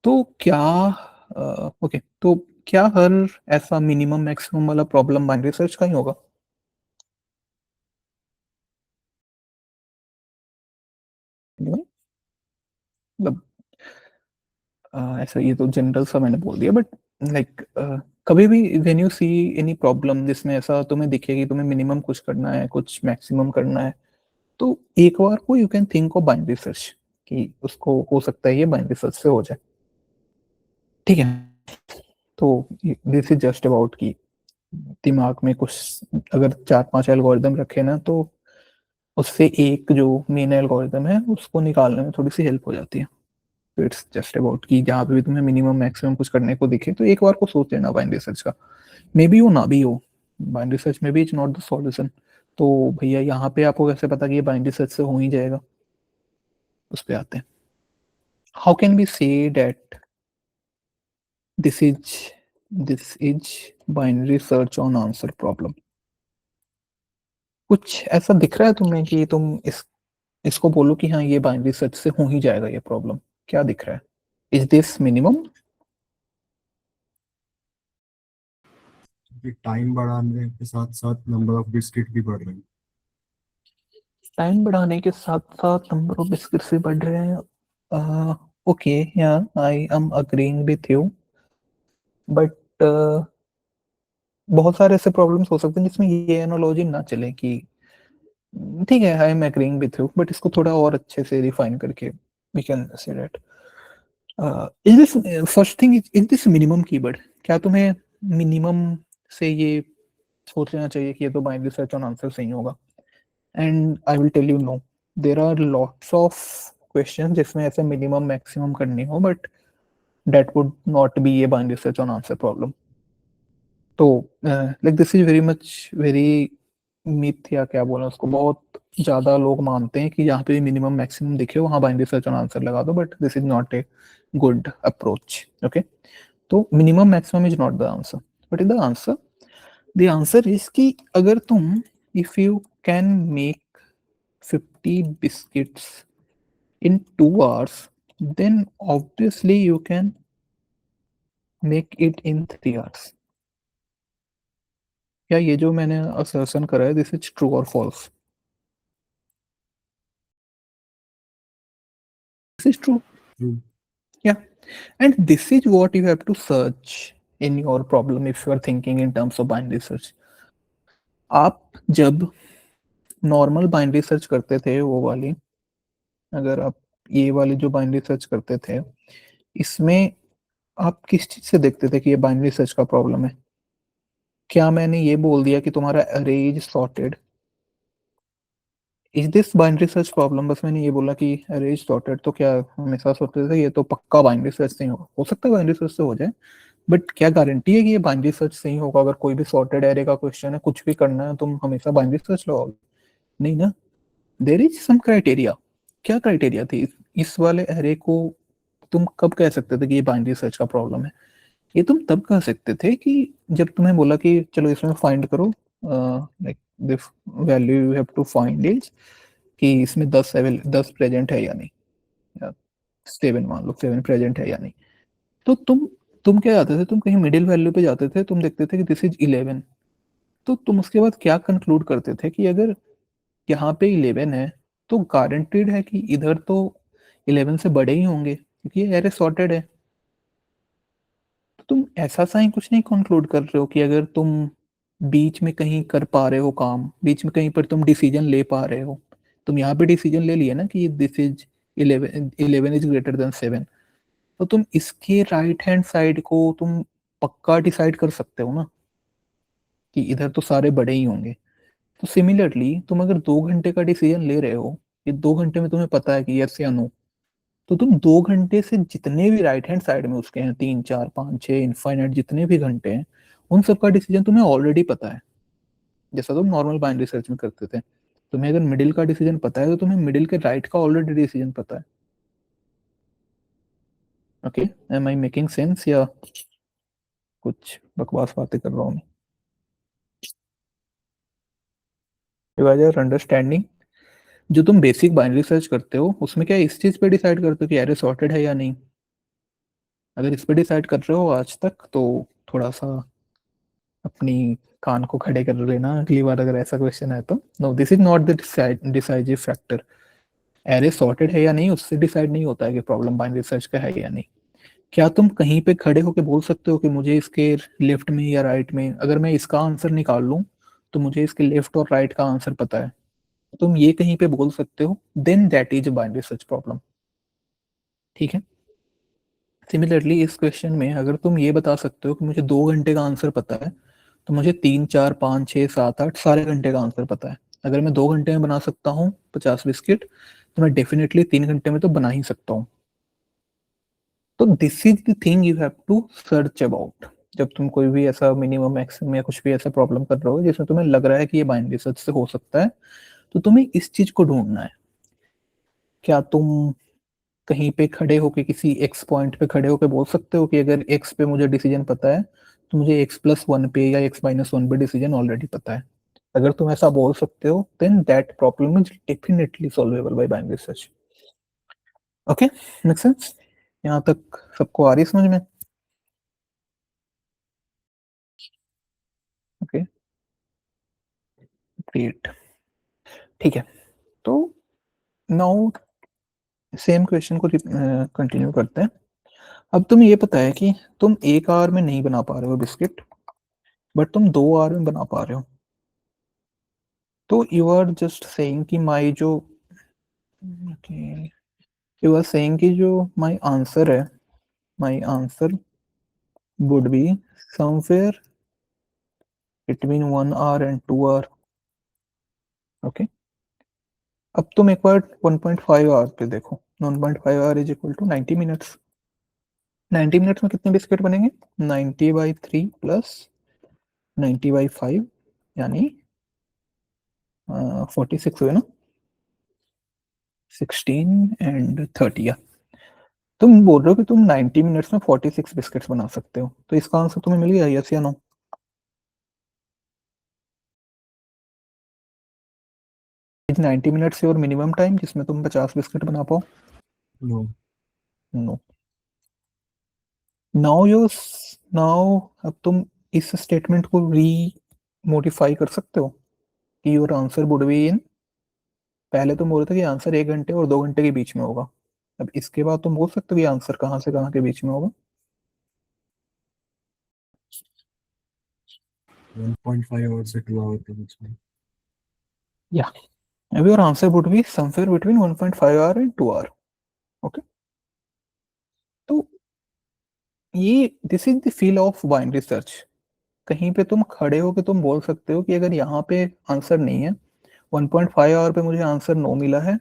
तो क्या ओके तो क्या हर ऐसा मिनिमम मैक्सिमम वाला प्रॉब्लम बाइनरी सर्च का ही होगा? मतलब ऐसा ये तो जनरल सा मैंने बोल दिया, बट लाइक कभी भी when you see any problem जिसमें ऐसा तुम्हें दिखे कि तुम्हें मिनिमम कुछ करना है, कुछ मैक्सिमम करना है, तो एक बार को you can think of binary search कि उसको हो सकता है ये बाइनरी सर्च से हो जाए. ठीक है. तो दिस इज जस्ट अबाउट कि दिमाग में कुछ अगर 4-5 एल्गोरिदम रखे ना, तो उससे एक जो मेन एल्गोरिदम है उसको निकालने में थोड़ी सी हेल्प हो जाती है. तो इट्स जस्ट अबाउट कि जहाँ पे भी तुम्हें मिनिमम मैक्सिमम कुछ करने को दिखे, तो एक बार को सोच लेना बाइनरी सर्च का. मे बी वो ना भी हो, बाइनरी सर्च में भी इट्स नॉट द सॉल्यूशन. तो भैया यहाँ पे आपको कैसे पता कि ये बाइनरी सर्च से हो ही जाएगा? उस पे आते हैं. How can be say that this is binary search on answer problem? कुछ ऐसा दिख रहा है तुम्हें कि तुम इसको बोलो कि हाँ ये बाइनरी सर्च से हो ही जाएगा ये प्रॉब्लम? क्या दिख रहा है? Is this minimum? टाइम बढ़ाने के साथ साथ नंबर ऑफ बिस्किट भी बढ़ रहे हैं. टाइम बढ़ाने के साथ साथ नंबर ऑफ बिस्किट्स भी बढ़ रहे हैं. ओके, या I am agreeing with you, but बहुत सारे ऐसे प्रॉब्लम्स हो सकते हैं जिसमें ये एनालॉजी ना चले कि ठीक है, I am agreeing with you, but इसको थोड़ा और अच्छे से रिफाइन करके we can say that is this first thing, is this minimum keyword? क्या तुम्हें मिनिमम से ये सोच लेना चाहिए कि ये तो बाइनरी सर्च ऑन आंसर सही होगा? And I will tell you no, there are lots of question जिसमें ऐसे मिनिमम मैक्सिमम करनी हो, but that would not be a binary search on answer problem. तो like this is very much very myth, या क्या बोला उसको, बहुत ज्यादा लोग मानते हैं कि जहाँ पे मिनिमम मैक्सिमम दिखे वहाँ बाइनरी सर्च ऑन आंसर लगा दो, but this is not a good approach. Okay. तो minimum maximum is not the answer, but is the answer is कि अगर तुम if you can make 50 biscuits in 2 hours, then obviously you can make it in 3 hours. क्या ये जो मैंने assertion करा है, दिस इज ट्रू और false? This is true. True. Yeah, and this is what you have to search in your problem if you are thinking in terms of binary search. आप जब normal binary search करते थे वो वाली, अगर आप ये वाली जो बाइनरी सर्च करते थे, इसमें आप किस चीज से देखते थे कि ये बाइनरी सर्च का प्रॉब्लम है? क्या मैंने ये बोल दिया कि तुम्हारा अरे is sorted? Is this binary search problem? बस मैंने ये बोला कि अरे इज सॉर्टेड, तो क्या हमेशा सोचते थे ये तो पक्का बाइनरी सर्च नहीं होगा? हो सकता है बाइनरी सर्च से हो जाए, बट क्या गारंटी है कि ये बाइनरी सर्च सही होगा? अगर कोई भी सॉर्टेड एरे का क्वेश्चन है, कुछ भी करना है, तुम हमेशा बाइनरी सर्च लगाओगे? नहीं ना. There is some criteria. क्या क्राइटेरिया थी? इस वाले एरे को तुम कब कह सकते थे कि ये बाइनरी सर्च का प्रॉब्लम है? ये तुम तब कह सकते थे कि जब तुम्हें बोला कि चलो इसमें फाइंड करो, like the value you have to find is कि इसमें 10 प्रेजेंट है या नहीं, या 7 मान लो 7 प्रेजेंट है या नहीं, तो तुम क्या जाते थे, तुम कहीं मिडिल वैल्यू पे जाते थे, तुम देखते थे कि दिस इज 11, तो तुम उसके बाद क्या कंक्लूड करते थे कि अगर यहाँ पे 11 है तो गारंटीड है कि इधर तो 11 से बड़े ही होंगे क्योंकि ये एरे सॉर्टेड है। तो तुम ऐसा साइन कुछ नहीं कंक्लूड कर रहे हो कि अगर तुम बीच में कहीं कर पा रहे हो काम, बीच में कहीं पर तुम डिसीजन ले पा रहे हो, तुम यहाँ पे डिसीजन ले लिया ना कि this is 11 is greater than 7, तो तुम इसके राइट हैंड साइड को तुम पक्का डिसाइड कर सकते हो ना कि इधर तो सारे बड़े ही होंगे। तो सिमिलरली तुम अगर 2 घंटे का डिसीजन ले रहे हो, ये 2 घंटे में तुम्हें पता है कि यस या नो, तो तुम 2 घंटे से जितने भी राइट हैंड साइड में उसके हैं, 3 4 5 6 इनफाइनाइट जितने भी घंटे हैं, उन सबका डिसीजन तुम्हें ऑलरेडी पता है, जैसा तुम नॉर्मल बाइनरी सर्च में करते थे। तुम्हें अगर मिडिल का डिसीजन पता है तो तुम्हें मिडिल के राइट का ऑलरेडी डिसीजन पता है। Okay, am I making sense या कुछ बकवास बातें कर रहा हूँ मैं? You guys are understanding? जो तुम बेसिक बाइनरी सर्च करते हो उसमें क्या इस चीज पे डिसाइड करते हो कि एरे सॉर्टेड है या नहीं? अगर इस पे डिसाइड कर रहे हो आज तक तो थोड़ा सा अपनी कान को खड़े कर लेना अगली बार अगर ऐसा क्वेश्चन है तो। No, this is not the decisive factor. Array sorted है या नहीं उससे डिसाइड नहीं होता है कि प्रॉब्लम बाइनरी सर्च का है या नहीं। क्या तुम कहीं पे खड़े होके बोल सकते हो कि मुझे इसके लेफ्ट में या राइट में, अगर मैं इसका आंसर निकाल लूं तो मुझे इसके लेफ्ट और राइट का आंसर पता है, तुम ये कहीं पे बोल सकते हो, then that is a binary search problem. ठीक है। सिमिलरली इस क्वेश्चन में अगर तुम ये बता सकते हो कि मुझे 2 घंटे का आंसर पता है, तो मुझे 3 4 5 6 7 8 सारे घंटे का आंसर पता है। अगर मैं 2 घंटे में बना सकता हूँ 50 बिस्किट, तो मैं डेफिनेटली 3 घंटे में तो बना ही सकता हूँ। तो this is the thing you have to search about जब तुम कोई भी ऐसा मिनिमम मैक्सिमम या कुछ भी ऐसा प्रॉब्लम कर रहे हो जिसमें तुम्हें लग रहा है कि ये बाइनरी सर्च से हो सकता है, तो तुम्हें इस चीज को ढूंढना है। क्या तुम कहीं पे खड़े होके किसी एक्स पॉइंट पे खड़े होके बोल सकते हो कि अगर एक्स पे मुझे डिसीजन पता है तो मुझे x+1 पे या x-1 पे डिसीजन ऑलरेडी पता है? अगर तुम ऐसा बोल सकते हो then that problem is definitely solvable by binary search. Okay, make sense? यहाँ तक सबको आ रही समझ में? Okay, great. ठीक है, तो नाउ सेम क्वेश्चन को कंटिन्यू करते हैं। अब तुम्हें ये पता है कि तुम 1 आवर में नहीं बना पा रहे हो बिस्किट, बट तुम 2 आवर में बना पा रहे हो। तो यू आर जस्ट सेइंग कि माई जो यू आर सेइंग कि जो माई आंसर है, my answer would be somewhere between 1 hour and 2 hour. Okay, अब तुम एक बार 1.5 आवर पे देखो। 1.5 hour is equal to 90 minutes. 90 minutes में कितने बिस्किट बनेंगे? 90/3 प्लस 90/5 यानी 46 हुए ना, 16 एंड 30। तुम बोल रहे हो कि तुम 90 मिनट्स में 46 बिस्किट्स बना सकते हो, तो इसका आंसर तुम्हें मिल गया, यस या no? Is 90 minutes your minimum time जिसमें तुम 50 बिस्किट बना पाओ? No. No. Now your now अब तुम इस स्टेटमेंट को री मोडिफाई कर सकते हो कि योर आंसर वुड बी इन, पहले तुम बोल रहे थे कि आंसर 1 घंटे और 2 घंटे के बीच में होगा, अब इसके बाद तुम बोल सकते हो कि आंसर कहाँ से कहाँ के बीच में होगा? 1.5 आवर से 2 आवर के बीच में। या अब your answer would be somewhere between 1.5 hour and 2 hour. Okay, तो ये this is the feel of binary search. कहीं पे तुम खड़े हो के तुम बोल सकते हो कि अगर यहाँ पे आंसर नहीं है, 1.5 आवर पे मुझे आंसर नो मिला है,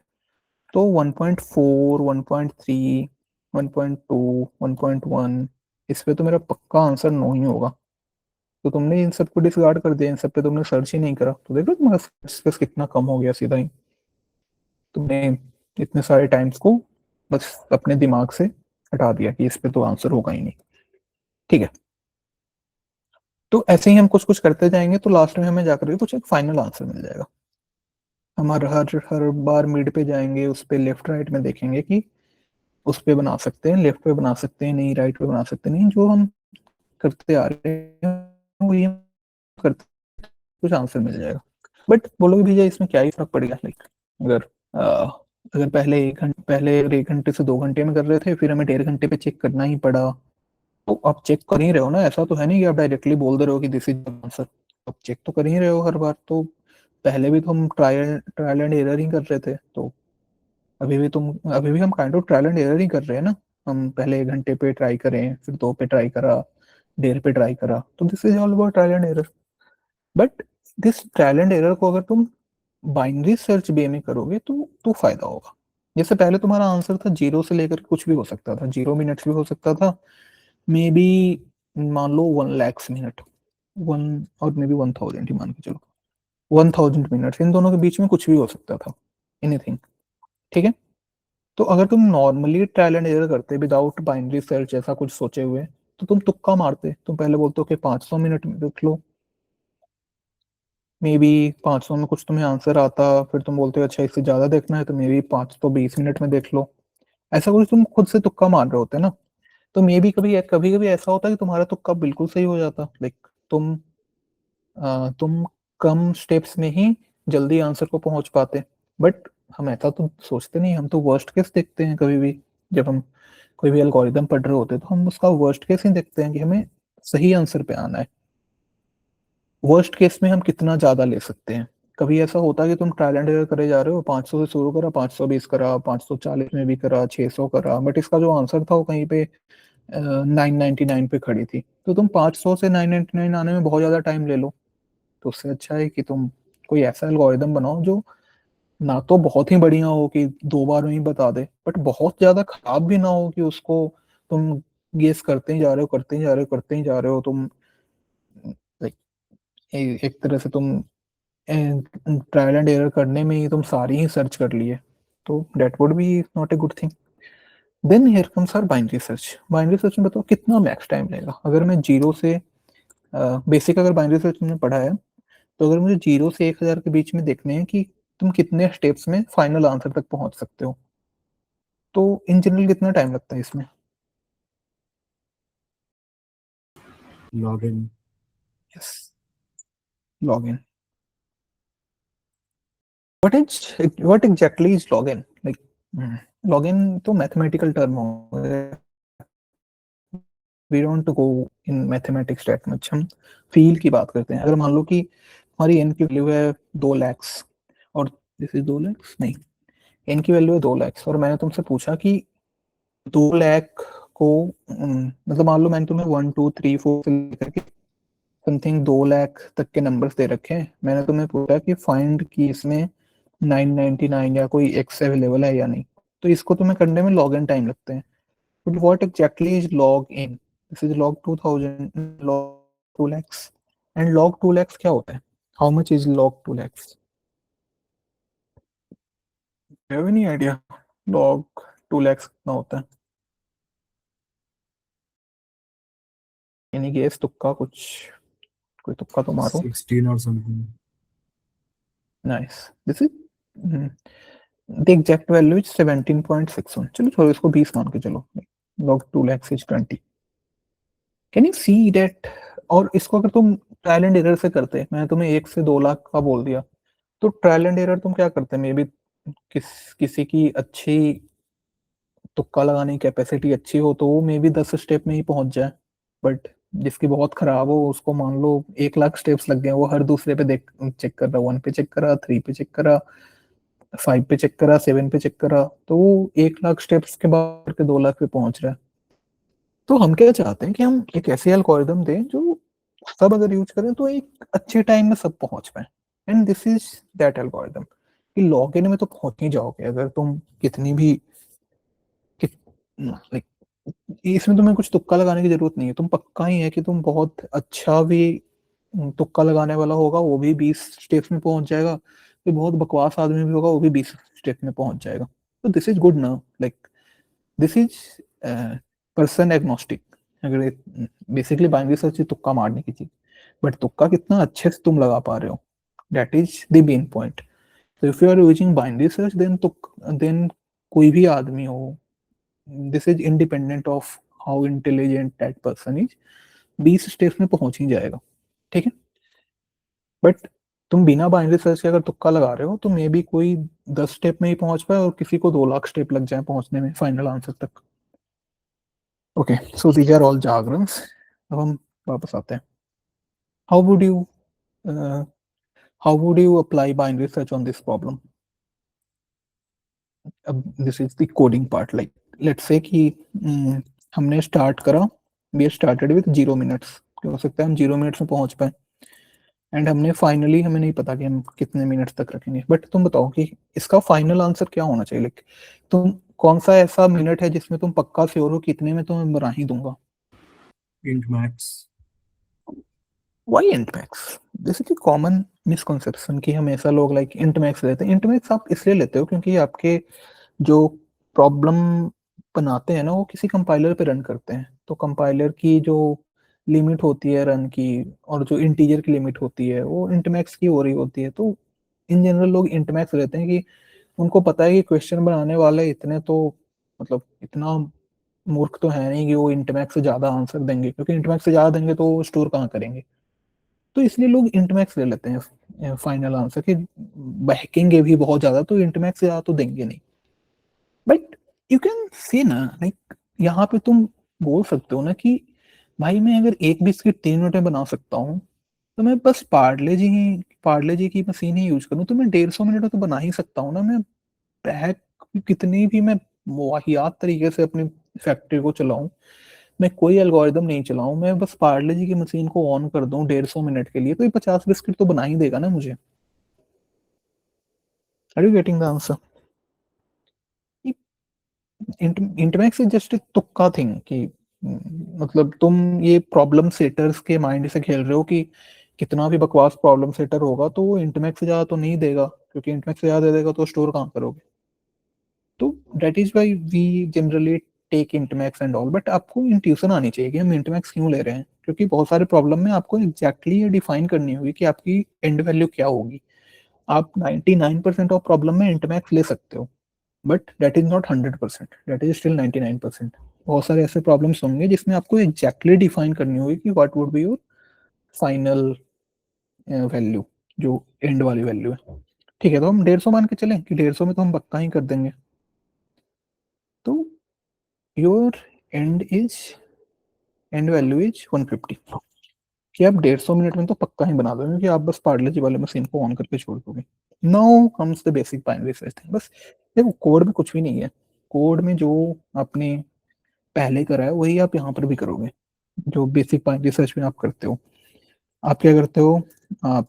तो 1.4 1.3 1.2 1.1 इस पे तो मेरा पक्का आंसर नो ही होगा। तो तुमने इन सबको डिसकार्ड कर दिया, इन सब पे तुमने सर्च ही नहीं करा, तो देखो तुम्हारा सर्च कितना कम हो गया सीधा ही। तुमने इतने सारे टाइम्स को बस अपने दिमाग से हटा दिया कि इस पे तो आंसर होगा ही नहीं। ठीक है, तो ऐसे ही हम कुछ कुछ करते जाएंगे तो लास्ट में हमें जाकर के कुछ एक फाइनल आंसर मिल जाएगा। हम हर हर बार मिड पे जाएंगे, उस पे लेफ्ट राइट में देखेंगे कि उस पे बना सकते हैं, लेफ्ट पे बना सकते हैं, नहीं राइट पे बना सकते नहीं, जो हम करते आ रहे हैं वही हम करते, कुछ आंसर मिल जाएगा। बट बोलोगे भैया इसमें क्या ही फर्क पड़ेगा, लाइक अगर अगर पहले 1 घंटे से 2 घंटे में कर रहे थे, फिर हमें 1.5 घंटे पे चेक करना ही पड़ा, तो आप चेक कर ही रहे हो ना, ऐसा तो है नहीं कि आप डायरेक्टली बोल दे रहे हो कि दिस इज आंसर, आप चेक तो कर ही रहे हो हर बार। तो पहले भी तो हम ट्रायल एंड एरर ही कर रहे थे, तो अभी भी हम kind of trial and error ही कर रहे हैं ना। हम पहले 1 घंटे पे ट्राई करें, फिर 2 पे ट्राई करा, 1.5 पे ट्राई करा, तो this is all about trial and error. But this trial and error को अगर तुम बाइनरी सर्च वे में करोगे तो फायदा होगा। जैसे पहले तुम्हारा आंसर था 0 से लेकर कुछ भी हो सकता था, 0 मिनट्स भी हो सकता था, मे बी मान लो 1 लाख मिनट, वन और मे बी 1000 ही मान के चलो, 1000 मिनट्स, इन दोनों के बीच में कुछ भी हो सकता था, एनीथिंग। ठीक है, तो अगर तुम नॉर्मली ट्रायल एंड एरर करते विदाउट बाइनरी सर्च ऐसा कुछ सोचे हुए, तो तुम तुक्का मारते, तुम पहले बोलते हो कि 500 मिनट में देख लो, मे बी 500 में कुछ तुम्हें आंसर आता, फिर तुम बोलते हो अच्छा इससे ज्यादा देखना है तो मे बी 520 मिनट में देख लो। ऐसा कुछ तुम खुद से तुक्का मार रहे होते ना, तो मे बी कभी कभी कभी ऐसा होता है कि तुम्हारा तुक्का बिल्कुल सही हो जाता, लाइक तुम कम स्टेप्स में ही जल्दी आंसर को पहुंच पाते। बट हम ऐसा तो सोचते नहीं, हम तो वर्स्ट केस देखते हैं कभी भी, जब हम कोई भी एल्गोरिदम पढ़ रहे होते हैं तो हम उसका वर्स्ट केस ही देखते हैं कि हमें सही आंसर पे आना है। वर्स्ट केस में हम कितना ज्यादा ले सकते हैं। कभी ऐसा होता है कि तुम ट्रायल एंड एरर करे जा रहे हो, 500 से शुरू करा, 520 करा, 540 में भी करा, 600 करा, बट इसका जो आंसर था वो कहीं पे 999 पे खड़ी थी, तो तुम 500 से 999 आने में बहुत ज्यादा टाइम ले लो। तो उससे अच्छा है कि तुम कोई ऐसा एल्गोरिदम बनाओ जो ना तो बहुत ही बढ़िया हो कि 2 बार में ही बता दे, बट बहुत ज्यादा खराब भी ना हो कि उसको तुम गेस करते ही जा रहे हो, करते ही जा रहे हो, करते ही जा रहे हो तुम, लाइक एक तरह से तुम ट्रायल एंड एरर करने में ही तुम सारी ही सर्च कर लिए, तो that would be not a good thing. Then here comes our binary search. Binary search में बताओ कितना मैक्स टाइम लगेगा। अगर मैं जीरो से बेसिक अगर बाइनरी सर्च तुमने पढ़ा है, तो अगर मुझे 0 से 1000 के बीच में देखने हैं कि तुम कितने स्टेप्स में फाइनल आंसर तक पहुंच सकते हो, तो इन जनरल कितना टाइम लगता है इसमें? Log n. Yes, log n. What exactly is log n, like log n तो मैथमेटिकल टर्म हो, we don't go in mathematics that much, हम फील की बात करते हैं। अगर मान लो कि हमारी एन की वैल्यू है 2 लाख, और दिस इज 2 लाख नहीं, एन की वैल्यू है 2 लाख, और मैंने तुमसे पूछा कि 2 लाख को मतलब मान लो मैंने तुम्हें 1 2 3 4 से लेकर के समथिंग 2 लाख तक के नंबर्स दे रखे हैं, मैंने तुम्हें पूछा कि फाइंड की इसमें 999 या कोई एक्स अवेलेबल है या नहीं, तो इसको तुम्हें करने में लॉग इन टाइम लगते हैं। But what exactly is log in? This is log 2000, log 2 lakhs, and log 2 lakhs क्या होता है? How much is log 2 lakhs? Have any idea log 2 lakhs कितना होता है? एनी गेस, तुक्का कुछ, कोई तुक्का तो मारो। 16 और something. Nice, this is the exact value is 17.61, चलो छोड़ो इसको 20 मान के चलो, log 2 lakhs is 20। Can you see that? और इसको अगर तुम ट्रायल एंड एरर से करते, मैंने तुम्हें 1 से 2 लाख का बोल दिया, तो ट्रायल एंड एरर तुम क्या करते, मे बी किसी की अच्छी तुक्का लगाने की कैपेसिटी अच्छी हो तो वो मे बी 10 स्टेप में ही पहुंच जाए, बट जिसकी बहुत खराब हो उसको मान लो 1 लाख स्टेप्स लग गए, वो हर दूसरे पे देख चेक कर रहा, 1 पे चेक करा, 3 पे चेक करा, 5 पे चेक करा, 7 पे चेक करा, तो वो 1 लाख स्टेप्स के बाद के 2 लाख पे पहुंच रहा है। तो हम क्या चाहते हैं कि हम एक ऐसे एल्गोरिदम दें जो सब अगर यूज करें तो एक अच्छे टाइम में सब पहुंच पाए, and this is that algorithm. कि लॉग इन में तो पहुंच ही जाओगे अगर तुम कितनी भी लाइक, इसमें तुम्हें कुछ तुक्का लगाने की जरूरत नहीं है, तुम पक्का ही है कि तुम बहुत अच्छा भी तुक्का लगाने वाला होगा वो भी 20 स्टेप्स में पहुंच जाएगा, फिर बहुत बकवास आदमी भी होगा वो भी 20 स्टेप में पहुंच जाएगा। तो दिस इज गुड ना, like this is person agnostic. अगर बेसिकली बाइनरी सर्च तुक्का मारने की चीज, बट तुक्का कितना अच्छे से तुम लगा पा रहे हो, that is the main point. तो if you are using binary search then कोई भी आदमी हो, this is independent of how intelligent that person is, 20 steps में पहुंच ही जाएगा, ठीक है। बट तुम बिना बाइनरी सर्च के अगर तुक्का लगा रहे हो तो मे बी कोई 10 स्टेप में ही पहुंच पाए और किसी को 2 लाख स्टेप लग जाए पहुंचने में फाइनल आंसर तक। Okay, so these are all jargons. अब हम वापस आते हैं। How would you apply binary search on this problem? अब this is the coding part. Like let's say कि हमने स्टार्ट करा, वी स्टार्टेड विद 0 मिनट्स, हो सकता है हम 0 मिनट्स में पहुंच पाए, एंड हमने फाइनली, हमें नहीं पता कि हम कितने मिनट्स तक रखेंगे, बट तुम बताओ कि इसका फाइनल आंसर क्या होना चाहिए। लाइक तुम कौन सा ऐसा मिनट है जिसमें तुम पक्का श्योर हो कि इतने में तो मैं बना ही दूंगा? int max। Why int max? जैसे कि कॉमन मिसकंसेप्शन कि हमेशा लोग लाइक इंट मैक्स लेते हैं। इंट मैक्स आप इसलिए लेते हो क्योंकि आपके जो प्रॉब्लम बनाते हैं ना, वो किसी कंपाइलर पे रन करते हैं, तो कंपाइलर की जो लिमिट होती है रन की, और जो इंटीजर की लिमिट होती है वो इंटमैक्स की हो रही होती है। तो इन जनरल लोग इंटमैक्स रहते हैं कि उनको पता है कि क्वेश्चन बनाने वाले इतने तो, मतलब इतना मूर्ख तो है नहीं कि वो इंटमैक्स से ज्यादा आंसर देंगे, क्योंकि इंटमैक्स से ज्यादा देंगे तो वो स्टोर कहाँ करेंगे। तो इसलिए लोग इंटमैक्स ले लेते हैं फाइनल आंसर, कि बहकेंगे भी बहुत ज्यादा तो इंटमैक्स से ज्यादा तो देंगे नहीं। बट यू कैन से ना, लाइक यहाँ पे तुम बोल सकते हो ना कि भाई मैं अगर एक बिस्किट 3 मिनट में बना सकता हूँ तो मैं बस पार्ले जी की मशीन ही यूज करूँ तो मैं 150 मिनट में तो बना ही सकता हूँ ना। मैं पैक कितनी भी मैं वाहियात तरीके से अपनी फैक्ट्री को चलाऊं, मैं कोई एल्गोरिदम नहीं चलाऊं, मैं बस पार्ले जी की मशीन को ऑन कर दूं 150 मिनट के लिए, तो ये 50 बिस्किट तो बना ही देगा ना मुझे। Are you getting the answer? Int max is just तुक्का थिंग कि मतलब तुम ये प्रॉब्लम सेटर्स के माइंड से खेल रहे हो कि कितना भी बकवास प्रॉब्लम सेटर होगा तो वो इंटमैक्स से ज्यादा तो नहीं देगा, क्योंकि इंटमैक्स से ज्यादा दे देगा तो स्टोर कहाँ करोगे। तो that is why we generally take int max and all. But आपको इंट्यूशन आनी चाहिए कि हम इंटमैक्स क्यों ले रहे हैं, क्योंकि बहुत सारे प्रॉब्लम में आपको एग्जैक्टली ये डिफाइन करनी होगी कि आपकी एंड वैल्यू क्या होगी। आप 99% ऑफ प्रॉब्लम में इंटमैक्स ले सकते हो, but that is not 100%, that is still 99%। बहुत सारे ऐसे प्रॉब्लम्स होंगे जिसमें आपको एग्जैक्टली डिफाइन करनी होगी कि what would be your final value, जो एंड वाली वैल्यू है। ठीक है, तो हम 150 मान के चलें कि 150 में तो हम पक्का ही कर देंगे। तो योर एंड वैल्यू इज 150, कि आप 150 मिनट में तो पक्का ही बना दोगे कि आप बस पार्ले जी वाले मशीन को ऑन करके छोड़ दोगे। Now comes the basic binary search thing. बस देखो, कोड में कुछ भी नहीं है। कोड में जो आपने पहले करा है वही आप यहाँ पर भी करोगे, जो बेसिक बाइनरी सर्च में आप करते हो। आप क्या करते हो, आप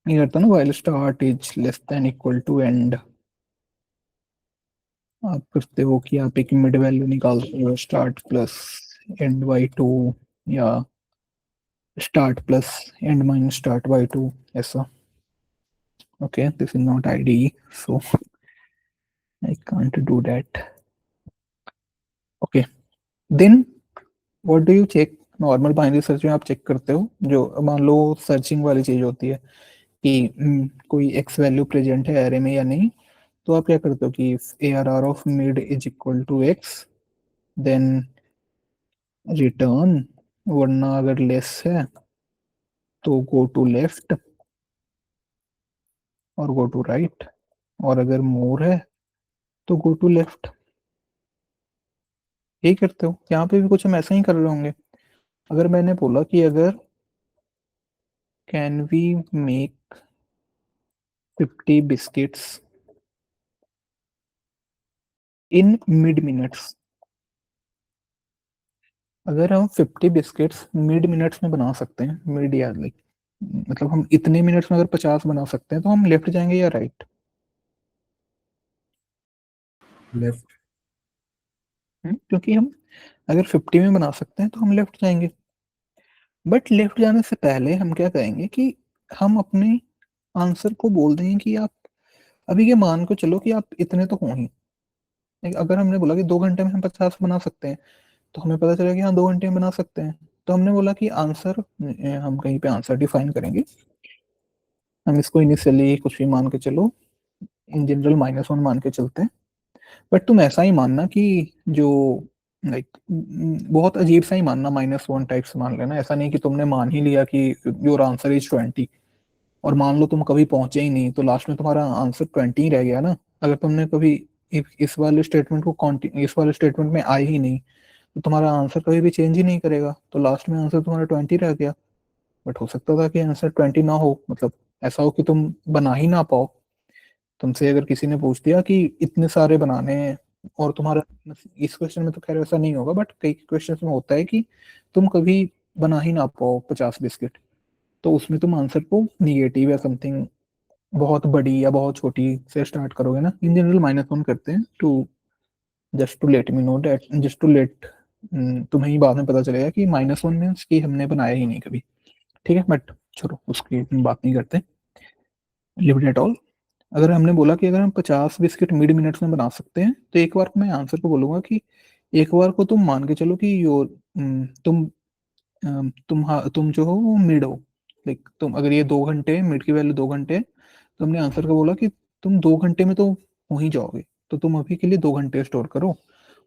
ये करते हो ना, while start is less than equal to end, आप करते हो कि आप एक मिड वैल्यू निकालते हो, स्टार्ट प्लस एंड बाई 2, या start plus and minus start by 2, ऐसा। Okay, this is not IDE, so I can't do that. Okay, then what do you check? Normal binary search में आप check करते हो, जो मान लो सर्चिंग वाली चीज होती है कि कोई एक्स वैल्यू प्रेजेंट है एरे में या नहीं, तो आप क्या करते हो कि ARR of mid is equal to X, then return, वरना अगर लेस है तो गो टू लेफ्ट और गो टू राइट, और अगर मोर है तो गो टू लेफ्ट। यही करते हो, यहाँ पे भी कुछ हम ऐसा ही कर रहे होंगे। अगर मैंने बोला कि अगर can we make 50 biscuits in mid minutes, अगर हम 50 बिस्किट्स मिड मिनट्स में बना सकते हैं, मिड या लाइक मतलब हम इतने मिनट्स में अगर 50 बना सकते हैं, तो हम लेफ्ट जाएंगे या राइट? लेफ्ट। क्योंकि हम अगर 50 में बना सकते हैं तो हम लेफ्ट जाएंगे। बट लेफ्ट जाने से पहले हम क्या करेंगे कि हम अपने आंसर को बोल देंगे कि आप अभी ये मान को चलो कि आप इतने तो हो ही। अगर हमने बोला कि 2 घंटे में हम 50 बना सकते हैं, तो हमें पता चला कि हाँ 2 घंटे में बना सकते हैं। तो हमने बोला कि आंसर, हम कहीं पे आंसर डिफाइन करेंगे हम इसको इनिशियली कुछ भी मान के चलो, इन जनरल -1 मान के चलते हैं, बट तुम ऐसा ही मानना कि जो लाइक बहुत अजीब सा ही मानना, -1 टाइप से मान लेना। ऐसा नहीं कि तुमने मान ही लिया कि योर आंसर इज 20 और मान लो तुम कभी पहुंचे ही नहीं तो लास्ट में तुम्हारा आंसर 20 ही रह गया ना। अगर तुमने कभी इस वाले स्टेटमेंट को इस वाले स्टेटमेंट में आए ही नहीं तो तुम्हारा आंसर कभी भी चेंज ही नहीं करेगा, तो लास्ट में आंसर तुम्हारा 20 रह गया। बट हो सकता था कि आंसर 20 ना हो, मतलब ऐसा हो कि तुम बना ही ना पाओ। तुमसे अगर किसी ने पूछ दिया कि इतने सारे बनाने हैं और तुम्हारा, इस क्वेश्चन में तो खैर ऐसा नहीं होगा, बट कई क्वेश्चन में होता है कि तुम कभी बना ही ना पाओ 50 बिस्किट, तो उसमें तुम आंसर को निगेटिव या समथिंग बहुत बड़ी या बहुत छोटी से स्टार्ट करोगे ना। इन जनरल -1 करते हैं to just to let me know that, just to let तुम्हें ही बाद में पता चलेगा कि -1 मीन्स कि हमने बनाया ही नहीं कभी। ठीक है, बट छोड़ो उसकी बात नहीं करते, लिव इट एट ऑल। अगर हमने बोला कि अगर हम 50 बिस्किट मिड मिनट्स में बना सकते हैं, तो एक बार मैं आंसर को बोलूंगा कि एक बार को तुम मान के चलो कि योर तुम जो हो वो मिड हो। लाइक तुम अगर ये 2 घंटे, मिड की वैल्यू 2 घंटे, तो हमने आंसर को बोला कि तुम 2 घंटे में तो हो ही जाओगे, तो तुम अभी के लिए 2 घंटे स्टोर करो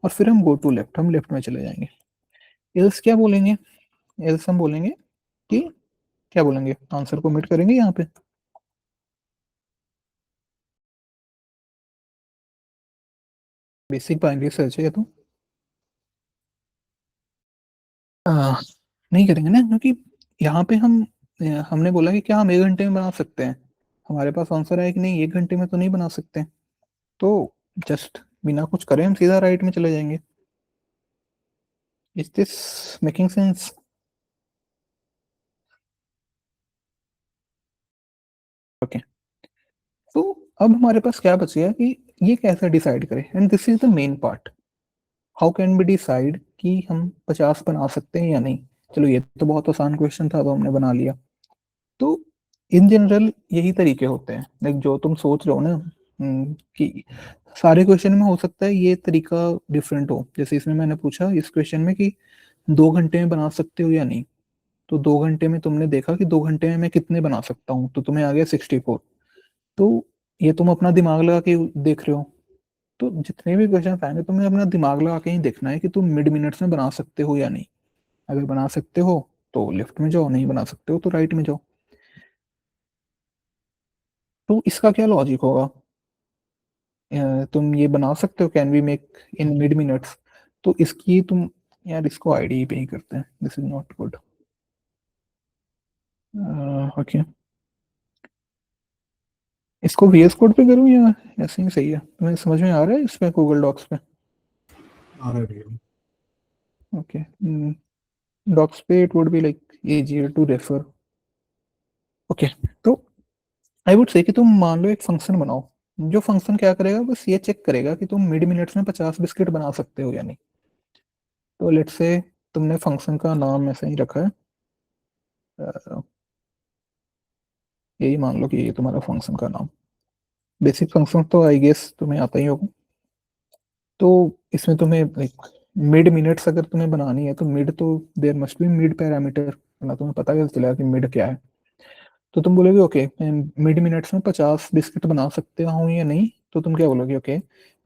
और फिर हम गो टू लेफ्ट, हम लेफ्ट में चले जाएंगे। एल्स क्या बोलेंगे? एल्स हम बोलेंगे कि क्या बोलेंगे, आंसर को मिट करेंगे यहाँ पे। बेसिक बाइनरी सर्च है ये तो। नहीं करेंगे ना, क्योंकि यहाँ पे हमने बोला कि क्या हम 1 घंटे में बना सकते हैं। हमारे पास आंसर है कि नहीं, 1 घंटे में तो नहीं बना सकते, तो जस्ट बिना कुछ करे हम सीधा राइट में चले जाएंगे। Is this making sense? Okay, तो अब हमारे पास क्या बच गया कि ये कैसे डिसाइड करें, and this is the main part. How can be decide कि हम 50 बना सकते हैं या नहीं। चलो ये तो बहुत आसान क्वेश्चन था तो हमने बना लिया। तो इन जनरल यही तरीके होते हैं, लाइक जो तुम सोच रहे हो ना, कि सारे क्वेश्चन में हो सकता है ये तरीका डिफरेंट हो। जैसे इसमें मैंने पूछा इस क्वेश्चन में कि 2 घंटे में बना सकते हो या नहीं, तो 2 घंटे में तुमने देखा कि 2 घंटे में मैं कितने बना सकता हूँ, तो तुम्हें आ गया 64। तो ये तुम अपना दिमाग लगा के देख रहे हो। तो जितने भी क्वेश्चन आएंगे तुम्हें अपना दिमाग लगा के ही देखना है कि तुम मिड मिनट्स में बना सकते हो या नहीं। अगर बना सकते हो तो लेफ्ट में जाओ, नहीं बना सकते हो तो राइट में जाओ। तो इसका क्या लॉजिक होगा? तुम ये बना सकते हो, can we make in mid minutes, तो इसकी तुम, यार इसको आईडी पे ही करते हैं, this is not good. Okay, इसको VS कोड पे करूँ या ऐसे ही सही है? तुम्हें समझ में आ रहा है इसमें गूगल डॉक्स पे? आ रहा है भैया। ओके, डॉक्स पे it would be like easier to refer. Okay, तो आई वुड से कि तुम मान लो एक फंक्शन बनाओ, जो फंक्शन क्या करेगा, बस ये चेक करेगा कि तुम मिड मिनट्स में 50 बिस्किट बना सकते हो या नहीं। तो लेट्स से तुमने फंक्शन का नाम ऐसे ही रखा है, अ, यही मान लो कि ये तुम्हारा फंक्शन का नाम। बेसिक फंक्शन तो आई गेस तुम्हें आता ही होगा। तो इसमें तुम्हें लाइक मिड मिनट्स अगर तुम्हें बनानी है तो मिड तो there must be mid parameter, ना तुम्हें पता कैसे चलेगा कि मिड क्या है। तो तुम बोलोगे ओके मैं मिड मिनट्स में 50 बिस्किट बना सकते हूँ या नहीं, तो तुम क्या बोलोगे, ओके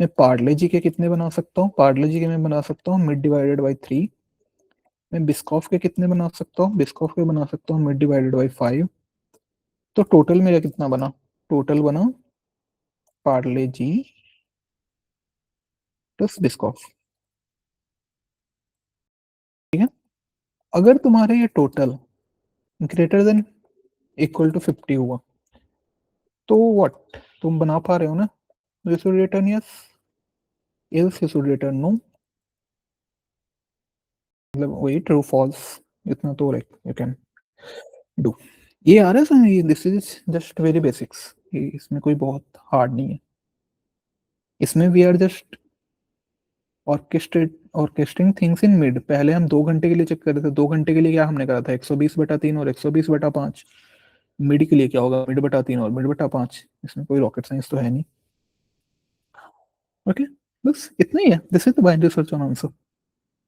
मैं पार्ले जी के कितने बना सकता हूँ, पार्ले जी के मैं बना सकता हूँ मिड डिवाइडेड बाई 3। मैं बिस्कॉफ के कितने बना सकता हूँ, बिस्कॉफ के बना सकता हूँ मिड डिवाइडेड बाई 5। तो टोटल मेरा कितना बना, टोटल बना पार्ले जी प्लस बिस्कॉफ। ठीक है, अगर तुम्हारे ये total greater than equal to 50 हुआ तो व्हाट, तुम बना पा रहे हो ना, you should return yes, else you should return no. मतलब वही ट्रू फॉल्स, इतना तो लाइक यू कैन डू। ये आ रहा है समझ, this is just very basics, इसमें कोई बहुत हार्ड नहीं है। इसमें we are just orchestrating things in mid. पहले हम 2 घंटे के लिए चेक कर रहे थे, 2 घंटे के लिए क्या हमने करा था, 120/3 और 120/5। मिड के लिए क्या होगा, मिड/3 और मिड/5। इसमें कोई रॉकेट साइंस तो है नहीं। ओके, बस इतना ही है, this is the binary search on answer.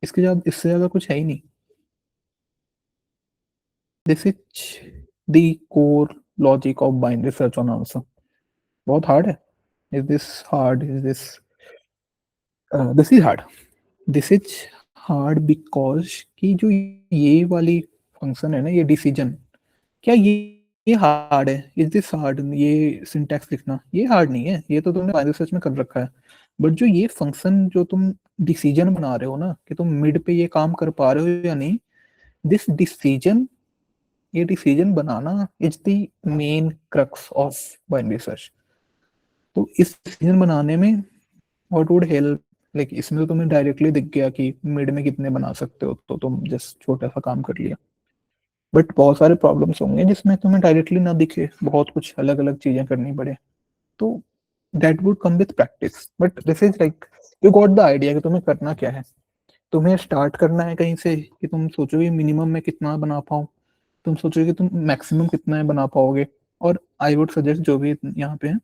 इससे ज्यादा कुछ है ही नहीं। This is the core logic of binary search on answer. बहुत हार्ड है. Is this hard? Is this this is hard. This is hard because कि जो ये वाली फंक्शन है ना, ये डिसीजन, क्या ये हार्ड है? Is this hard? ये सिंटैक्स लिखना ये हार्ड नहीं है, ये तो तुमने बाइनरी सर्च में कर रखा है. बट जो ये फंक्शन जो तुम डिसीजन बना रहे हो ना, कि तुम मिड पे ये काम कर पा रहे हो या नहीं, दिस डिसीजन, ये decision banana is the main crux of binary search. तो इस डिसीजन बनाने में व्हाट वुड हेल्प, लाइक इसमें तो तुम्हें डायरेक्टली दिख गया कि मिड में कितने बना सकते हो, तो तुम जस्ट छोटा सा काम कर लिया. बट बहुत सारे प्रॉब्लम्स होंगे जिसमें तुम्हें डायरेक्टली ना दिखे, बहुत कुछ अलग अलग चीजें करनी पड़े, तो that would come with practice. But this is like you got the idea कि तुम्हें करना क्या है. तुम्हें स्टार्ट करना है कहीं से कि तुम सोचोगे मिनिमम में कितना बना पाऊँ, तुम सोचोगे तुम मैक्सिमम कितना है बना पाओगे. और आई वुड सजेस्ट जो भी यहाँ पे है,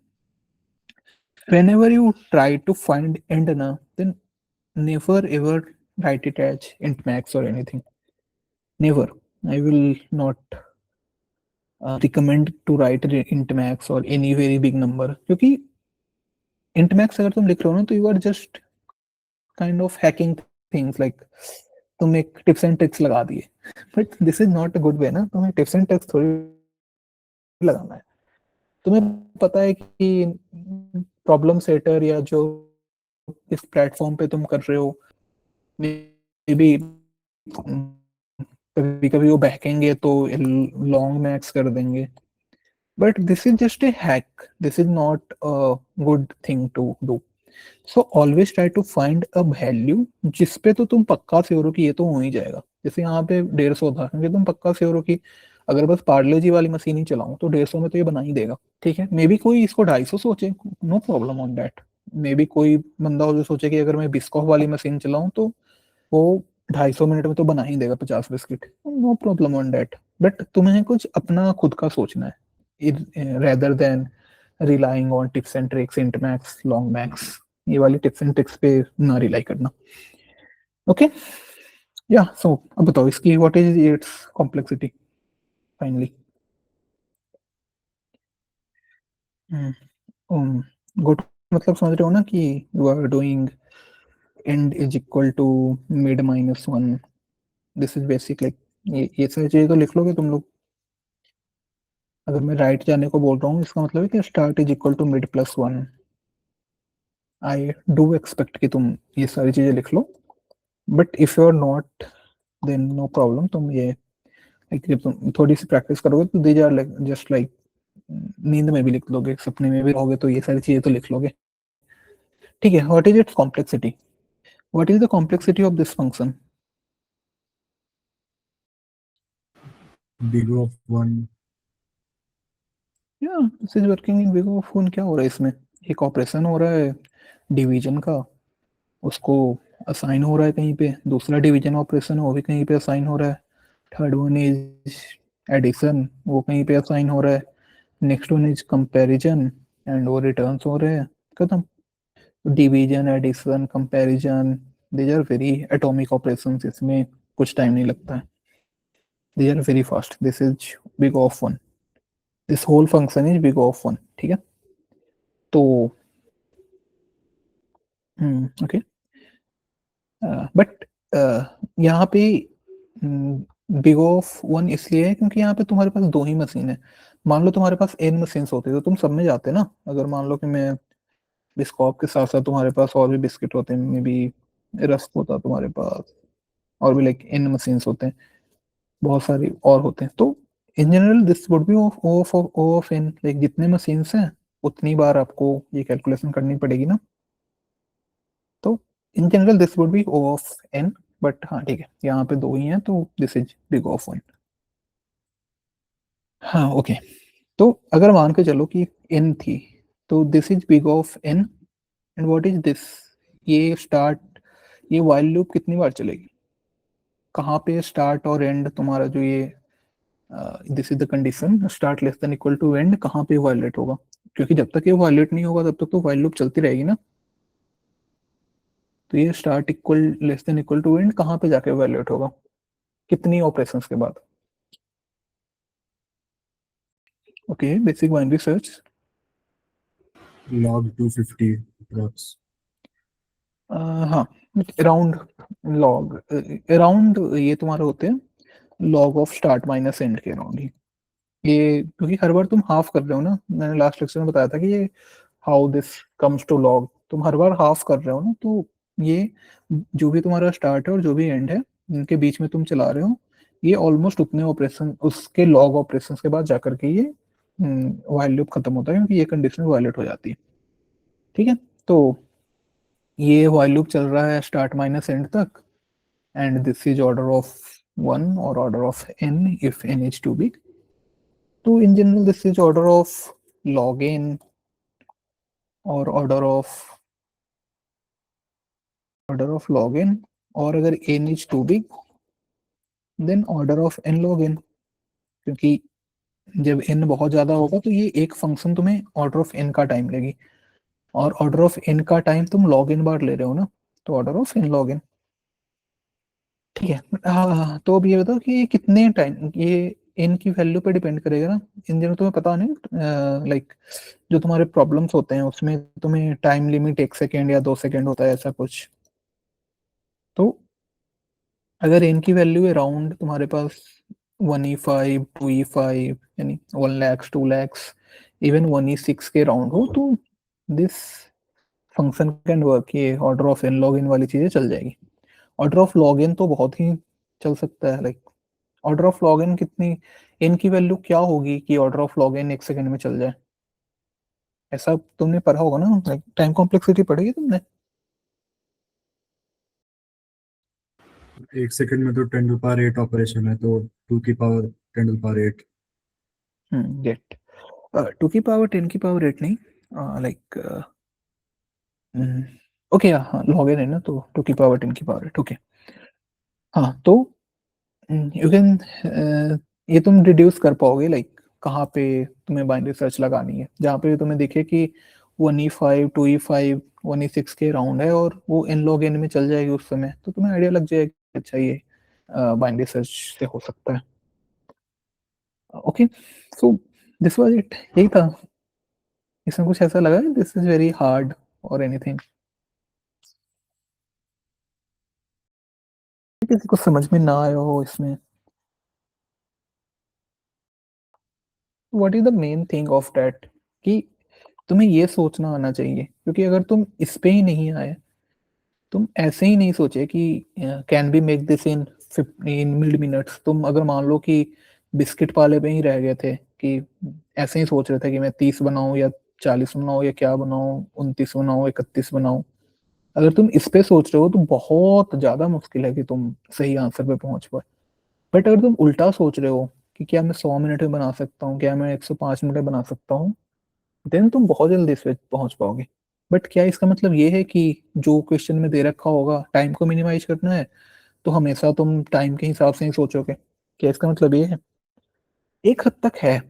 whenever you try to find end na, then never ever write it as int max or anything. Never. I will not recommend to write int max or any very big number, क्योंकि int max अगर तुम लिख रहे हो ना, तो you are just kind of hacking things, like तुम एक टिप्स एंड ट्रिक्स लगा दिए. But this is not a good way ना, तुम्हें टिप्स एंड ट्रिक्स थोड़ी लगाना है. तुम्हें पता है कि प्रॉब्लम सेटर या जो इस प्लेटफॉर्म पे तुम कर रहे हो, मे बी कभी कभी वो बहकेंगे तो लॉन्ग मैक्स कर देंगे. But this is just a hack, this is not a good thing to do. So always try to find a value जिसपे तो तुम पक्का श्योर हो कि ये तो हो ही जाएगा. जैसे यहाँ पे 150 था, क्योंकि तुम पक्का श्योर हो कि अगर बस पार्ले जी वाली मशीन ही चलाऊं तो 150 में तो ये बना ही देगा. ठीक है, मे बी कोई इसको 250 सोचे, no problem on that. Maybe कोई बंदा हो जो सोचे कि अगर मैं बिस्कॉफ वाली मशीन चलाऊं तो वो 250 मिनट में तो बना ही देगा 50 biscuit, no problem on that. But तुम्हें कुछ अपना खुद का सोचना है, rather than relying on tips and tricks, int max, long max, ये वाली टिप्स एंड ट्रिक्स पे ना रिलाई करना. ओके, या सो अब बताओ इसकी what is its complexity finally. Good, मतलब समझ रहे हो ना कि you are doing end is equal to mid minus 1. This is basic, like ये सारी चीजें तो लिख लोगे तुम लोग. अगर मैं राइट जाने को बोल रहा हूँ, इसका मतलब है कि start is equal to mid plus 1. I do expect कि तुम ये सारी चीजें लिख लो. But if you are not, then no problem. तुम ये like, जब तुम थोड़ी सी प्रैक्टिस करोगे तो these are like just like, नींद में भी लिख लोगे, सपने में भी रहोगे तो ये सारी चीजें तो लिख लोगे. ठीक है, what is its complexity? What is the complexity of this function? big of 1. या this is working in big of 1. क्या हो रहा है इसमें? एक ऑपरेशन हो रहा है डिवीजन का, उसको असाइन हो रहा है कहीं पे. दूसरा डिवीजन ऑपरेशन है, वो भी कहीं पे असाइन हो रहा है. थर्ड वन इज एडिशन, वो कहीं पे असाइन हो रहा है. Next one is comparison, and वो रिटर्न्स हो रहे हैं. खत्म. Division, addition, comparison, these are very atomic operations. इसमें कुछ टाइम नहीं लगता है. These are very fast. This is big of 1. This whole function is big of 1. ठीक है, तो ओके. बट यहाँ पे बिग ऑफ 1 इसलिए है क्योंकि यहाँ पे तुम्हारे पास दो ही मशीन है. मान लो तुम्हारे पास n मशीन होती तो तुम सब में जाते ना. अगर मान लो कि मैं बिस्कॉप के साथ साथ तुम्हारे पास और भी बिस्किट होते हैं, मे बी रस्क होता तुम्हारे पास, और भी लाइक n मशीन होते हैं, बहुत सारी और होते हैं. तो in general this would be of n, like जितने मशीन हैं उतनी बार आपको ये कैलकुलेशन करनी पड़ेगी ना. तो in general this would be O of n. But हाँ ठीक है, यहाँ पे दो ही हैं तो दिस इज बिग ऑफ 1. हाँ ओके. तो अगर मान के चलो कि n थी, तो this is big of n. And what is this? ये स्टार्ट, ये वाइल लूप कितनी बार चलेगी? कहाँ पे स्टार्ट और एंड तुम्हारा जो ये this is the condition, start less than equal to end, कहाँ पे वायलेट होगा? क्योंकि जब तक ये वायलेट नहीं होगा तब तक तो वाइल लूप चलती रहेगी ना. तो ये start equal less than equal to end कहाँ पे जाके वैल्यूएट होगा? कितनी ऑपरेशंस के बाद? Okay, basic binary search. log 250 approx. हाँ, अराउंड लॉग, अराउंड ये तुम्हारे होते हैं log of start minus and के अराउंड ही। ये क्योंकि हर बार तुम हाफ कर रहे हो ना, मैंने लास्ट लेक्चर में बताया था कि ये how this comes to log, तुम हर बार हाफ कर रहे हो ना, तो ये जो भी तुम्हारा स्टार्ट है और जो भी एंड है इनके बीच में तुम चला रहे हो, ये ऑलमोस्ट उतने ऑपरेशन उसके लॉग ऑपरेशन के बाद जाकर के ये व्हाइल लूप खत्म होता है, क्योंकि ये कंडीशन वायलेट हो जाती है। ठीक है, तो ये व्हाइल लूप चल रहा है स्टार्ट माइनस एंड तक, and this is order of 1 और order of n if n is too big. तो in general this is order of log n और order of log n, और अगर n is too big then order of n log n, क्योंकि जब n बहुत ज्यादा होगा तो ये एक फंक्शन तुम्हें ऑर्डर ऑफ n का टाइम लेगी, और ऑर्डर ऑफ n का टाइम तुम log n बार ले रहे हो ना, तो order of n log n। ठीक है, हाँ, तो अब ये बताओ कि ये कितने टाइम, ये n की वैल्यू पे डिपेंड करेगा ना। इन दिनों तुम्हें पता नहीं, लाइक जो तुम्हारे प्रॉब्लम्स होते हैं उसमें तुम्हें टाइम लिमिट 1 सेकेंड या 2 सेकेंड होता है ऐसा कुछ। तो अगर n की वैल्यू अराउंड तुम्हारे पास 1e5 2e5 यानी 1 lakhs 2 lakhs इवन 1e6 के राउंड हो, तो दिस फंक्शन कैन वर्क, ये order of n log n वाली चीजें चल जाएगी। ऑर्डर ऑफ log n तो बहुत ही चल सकता है, like order of log n कितनी, n की वैल्यू क्या होगी कि order of log n 1 second में चल जाए, ऐसा तुमने पढ़ा होगा ना, लाइक टाइम कॉम्प्लेक्सिटी पढ़ी तुमने। 1 सेकंड में तो 10⁸ ऑपरेशन है, तो 2 की पावर 10⁸। गेट 2 की पावर 10 की पावर 8 नहीं, लाइक ओके, हाँ लॉग एन है ना, तो 2 की पावर 10 की पावर 8। ओके, हाँ, तो यू कैन ये तुम डिड्यूस कर पाओगे, लाइक कहाँ पे तुम्हें बाइनरी सर्च लगानी है, जहाँ पे तुम्हें दिखे कि 1e5 2e5 1e6 के राउंड है और वो n log n में चल जाएगी उस समय, तो तुम्हें आइडिया लग जाएगा कि अच्छा ये बाइनरी सर्च से हो सकता है। Okay, so this was it, यही था। इसमें कुछ ऐसा लगा दिस इज वेरी हार्ड और एनीथिंग, किसी को समझ में ना आया हो इसमें? What is the main thing of that, कि तुम्हें ये सोचना आना चाहिए, क्योंकि अगर तुम इस पे ही नहीं आए, तुम ऐसे ही नहीं सोचे कि can be make this in 15 mid minutes, तुम अगर मान लो कि बिस्किट पाले पे ही रह गए थे, कि ऐसे ही सोच रहे थे कि मैं 30 बनाऊं या 40 बनाऊं या क्या बनाऊं, 29 बनाऊं 31 बनाऊं, अगर तुम इस पे सोच रहे हो तो बहुत ज्यादा मुश्किल है कि तुम सही आंसर पे पहुंच पाए। बट अगर तुम उल्टा सोच रहे हो कि क्या मैं 100 मिनट में बना सकता हूँ, क्या मैं 105 मिनट में बना सकता हूँ, देन तुम बहुत जल्दी इस पे पहुंच पाओगे। बट क्या इसका मतलब ये है कि जो क्वेश्चन में दे रखा होगा टाइम को मिनिमाइज करना है, तो हमेशा तुम टाइम के हिसाब से ही सोचोगे? क्या इसका मतलब ये है? एक हद तक है,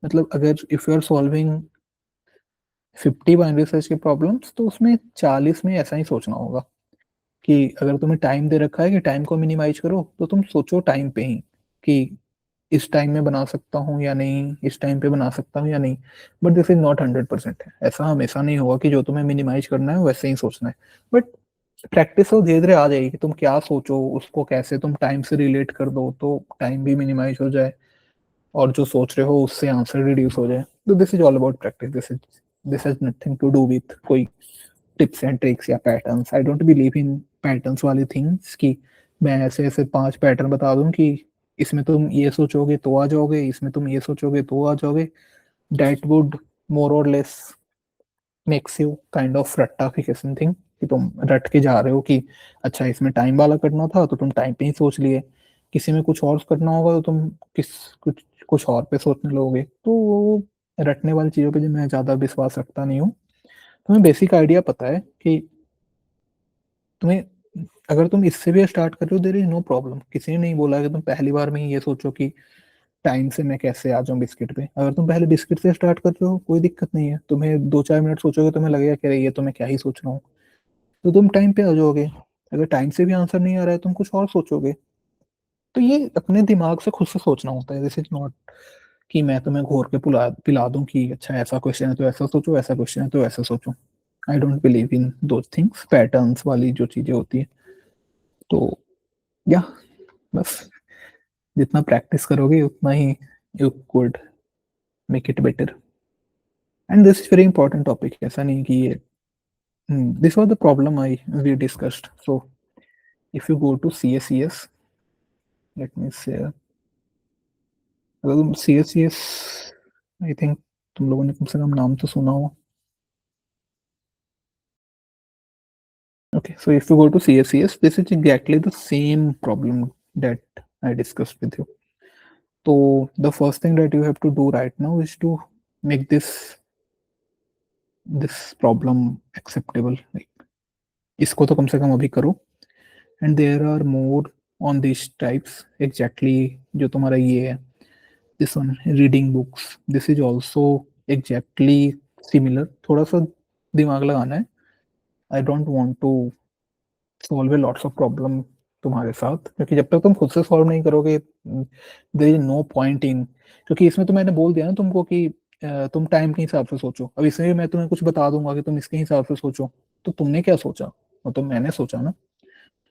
मतलब अगर if you are solving 50 binary search के प्रॉब्लम्स, तो उसमें 40 में ऐसा ही सोचना होगा कि अगर तुम्हें टाइम दे रखा है कि टाइम को मिनिमाइज करो, तो तुम सोचो टाइम पे ही कि इस टाइम में बना सकता हूँ या नहीं, इस टाइम पे बना सकता हूँ या नहीं। बट दिस इज नॉट 100%, है ऐसा हमेशा नहीं होगा कि जो तुम्हें मिनिमाइज करना है वैसे ही सोचना है। बट प्रैक्टिस हो, धीरे धीरे आ जाएगी कि तुम क्या सोचो, उसको कैसे तुम टाइम से रिलेट कर दो तो टाइम भी मिनिमाइज हो जाए, और जो सोच रहे हो उससे आंसर रिड्यूस हो जाए। तो this is all about practice, this has nothing to do with कोई टिप्स एंड ट्रिक्स या patterns. I don't believe in patterns वाली थिंग्स, कि मैं ऐसे ऐसे 5 पैटर्न बता दूं कि इसमें तुम ये सोचोगे तो आ जाओगे, इसमें तुम ये सोचोगे तो आ जाओगे। That would more or less makes you kind of रट्टाफिकेशन थिंग, कि तुम रट के जा रहे हो कि अच्छा इसमें टाइम वाला करना था तो तुम टाइम पे ही सोच लिए, किसी में कुछ और करना होगा तो तुम कुछ और पे सोचने लोगे। तो वो रटने वाली चीज़ों पे जो मैं ज़्यादा विश्वास रखता नहीं हूँ। तुम्हें बेसिक आइडिया पता है कि तुम्हें, अगर तुम इससे भी स्टार्ट कर रहे हो देयर इज नो प्रॉब्लम, किसी ने नहीं बोला कि तुम पहली बार में ही ये सोचो कि टाइम से मैं कैसे आ जाऊं बिस्किट पे। अगर तुम पहले बिस्किट से स्टार्ट कर रहे हो कोई दिक्कत नहीं है, तुम्हें 2-4 मिनट सोचोगे तुम्हें लगेगा कि अरे ये तो मैं क्या ही सोच रहा हूँ, तो तुम टाइम पे आ जाओगे। अगर टाइम से भी आंसर नहीं आ रहा है तुम कुछ और सोचोगे। तो ये अपने दिमाग से खुद से सोचना होता है, दिस इज नॉट कि मैं तुम्हें घोर के पिला दूं कि अच्छा ऐसा क्वेश्चन है तो ऐसा सोचो, ऐसा क्वेश्चन है तो ऐसा सोचो। आई don't believe in those things, patterns वाली जो चीजें होती है। तो या बस जितना प्रैक्टिस करोगे उतना ही you could make it better. And this is very important topic, ऐसा नहीं कि ये this was the problem I we discussed. So if you go to CSCS, let me say, अगर तुम CSCS, आई थिंक तुम लोगों ने कम से कम नाम तो सुना हो। Okay, so if you go to CSCS, this is exactly the same problem that I discussed with you. So the first thing that you have to do right now is to make this problem acceptable. Like, इसको तो कम से कम अभी करो। And there are more on these types. Exactly जो तुम्हारा ये है, this one reading books. This is also exactly similar. थोड़ा सा दिमाग लगाना है। I don't want to solve A lots of problem तुम्हारे साथ, क्योंकि जब तक तुम खुद से सॉल्व नहीं करोगे there is no point in. क्योंकि इसमें तो मैंने बोल दिया ना तुमको कि तुम टाइम के हिसाब से सोचो। अब इसमें मैं तुम्हें कुछ बता दूंगा कि तुम इसके हिसाब से सोचो, तो तुमने क्या सोचा, वो तो मैंने सोचा ना।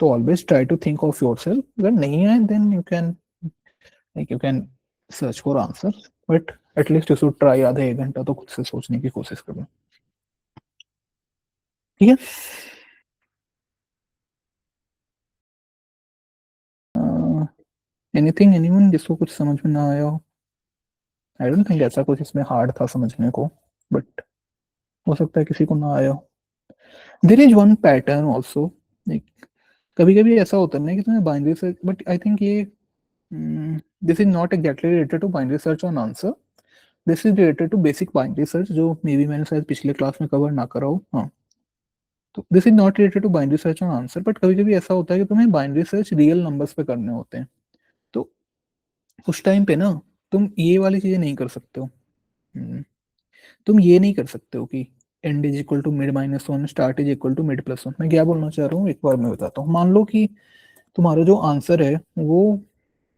तो always try to think of yourself. अगर नहीं आए then you can search for answer, but at least you should try. आधा 1 घंटा तो खुद से सोचने की कोशिश करो, ठीक है। एनीथिंग, एनीवन जिसको कुछ समझ में ना आया हो? आई डोंट थिंक ऐसा कुछ इसमें हार्ड था समझने को, बट हो सकता है किसी को ना आया हो। There is one pattern also, like कभी कभी ऐसा होता है ना कि तुम्हें binary search, but I think ये this is not exactly related to binary search on answer. This is related to basic binary search, जो मे बी मैंने शायद पिछले क्लास में कवर ना करा हो। हाँ, तो this is not related to binary search on answer, but कभी कभी ऐसा होता है कि तुम्हें बाइनरी सर्च रियल नंबर्स पे करने होते हैं। तो उस टाइम पे ना तुम ये वाली चीजें नहीं कर सकते हो। तुम ये नहीं कर सकते हो कि end is equal to mid minus one, start is equal to mid plus one. मैं क्या बोलना चाह रहा हूँ एक बार मैं बताता हूँ। मान लो कि तुम्हारा जो आंसर है वो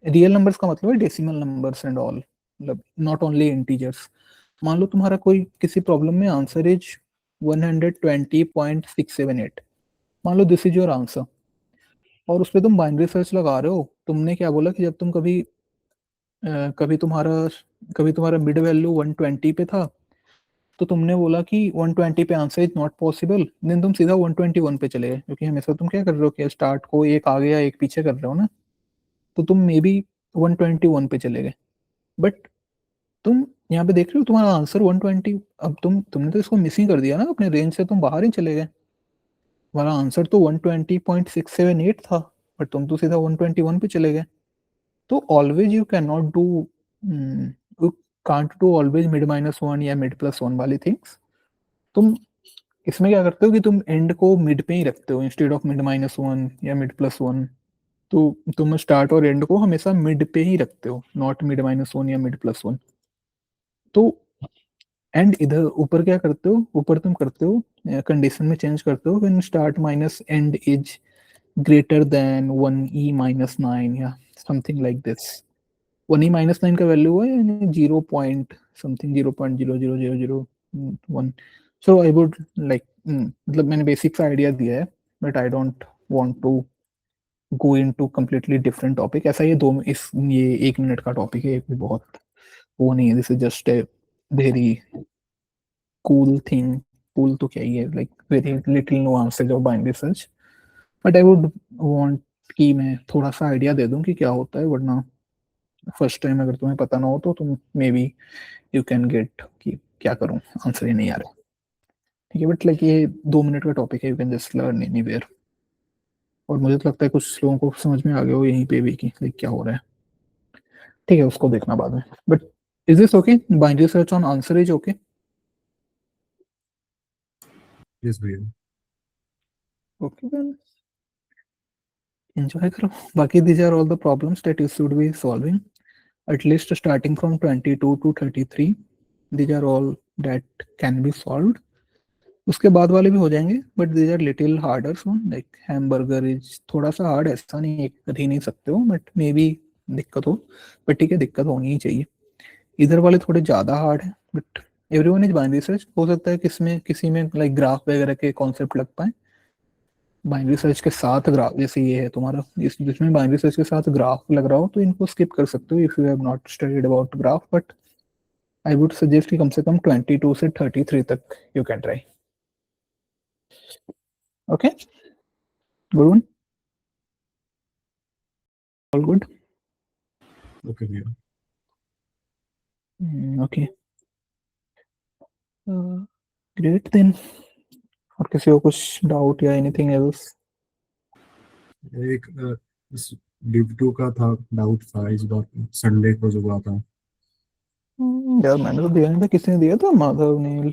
रियल नंबर्स का मतलब है डेसिमल नंबर्स एंड ऑल, मतलब नॉट ओनली इंटीजर्स। मान लो तुम्हारा कोई किसी प्रॉब्लम में आंसर इज 120.678, मान लो दिस इज योर आंसर, और उस पर तुम बाइनरी सर्च लगा रहे हो। तुमने क्या बोला कि जब तुम कभी तुम्हारा मिड वैल्यू 120 पे था, तो तुमने बोला कि 120 पे answer is not possible, then तुम सीधा 121 पे चले गए। क्योंकि हमेशा तुम क्या कर रहे हो कि स्टार्ट को एक आगे या एक पीछे कर रहे हो ना, तो तुम मे बी 121 पे चले गए। बट तुम यहाँ पे देख रहे हो तुम्हारा आंसर 120, अब तुमने तो इसको मिसिंग कर दिया ना, अपने रेंज से तुम बाहर ही चले गए। तुम्हारा आंसर तो 120.678 था, बट तुम तो सीधा 121 पे चले गए। तो always you can not do, you can't do always mid minus one या मिड प्लस वन वाली थिंग्स। तुम इसमें क्या करते हो कि तुम एंड को मिड पे ही रखते हो instead of mid minus one या मिड प्लस वन। तो तुम स्टार्ट और एंड को हमेशा मिड पे ही रखते हो, नॉट मिड माइनस वन या मिड प्लस वन। तो एंड इधर ऊपर क्या करते हो, ऊपर तुम करते हो कंडीशन में चेंज करते हो, when start minus and is greater than 1e-9 या समथिंग लाइक दिस। 1e-9 का वैल्यू है यानी 0 point something, 0.00001। So I would like, मतलब मैंने बेसिक सा आइडिया दिया है, but I don't want to go into completely different topic. ऐसा ये 1 मिनट का टॉपिक है, ये कोई बहुत वो नहीं है। This is just a very cool thing. Cool तो क्या ही है, like very little nuances of binary search, but I would want कि मैं थोड़ा सा आइडिया दे दूं कि क्या होता है। वरना फर्स्ट टाइम अगर तुम्हें पता ना हो तो तुम may be you can get कि क्या करूं, आंसर ही नहीं आ रहा। ठीक है, बट लाइक ये 2 मिनट का टॉपिक है, you can just learn anywhere. और मुझे तो लगता है कुछ लोगों को समझ में आ गया हो यहीं पे भी कि लाइक क्या हो रहा है। ठीक है, उसको देखना बाद में। But is this okay? Binary search on answer is okay? Yes भैया। ओके देन एंजॉय करो। बाकी these are all the problems that you should be solving, at least starting from 22 to 33. These are all that can be solved. उसके बाद वाले भी हो जाएंगे, but these are little harder one, like hamburger is थोड़ा सा hard, ऐसा नहीं है कर ही नहीं सकते हो, बट मे बी दिक्कत हो। बट ठीक है, दिक्कत होनी ही चाहिए। इधर वाले थोड़े ज़्यादा हार्ड हैं, but everyone is binary search. हो सकता है किसी में लाइक ग्राफ वगैरह के कॉन्सेप्ट लग पाए। बाइनरी सर्च के साथ ग्राफ, जैसे ये है तुम्हारा, जिसमें बाइनरी सर्च के साथ ग्राफ लग रहा हो तो इनको स्किप कर सकते हो if you have not studied about graph, but I would suggest कि कम से कम 22 से 33 तक you can try. Okay, good one, all good. Okay भैया। Okay, great then. और किसी को कुछ डाउट या एनीथिंग एल्स? एक इस डिव 2 का था, डाउट था इस बार संडे को जो हुआ था। यार मैंने तो दिया नहीं था, किसी ने दिया था? माधव, नील?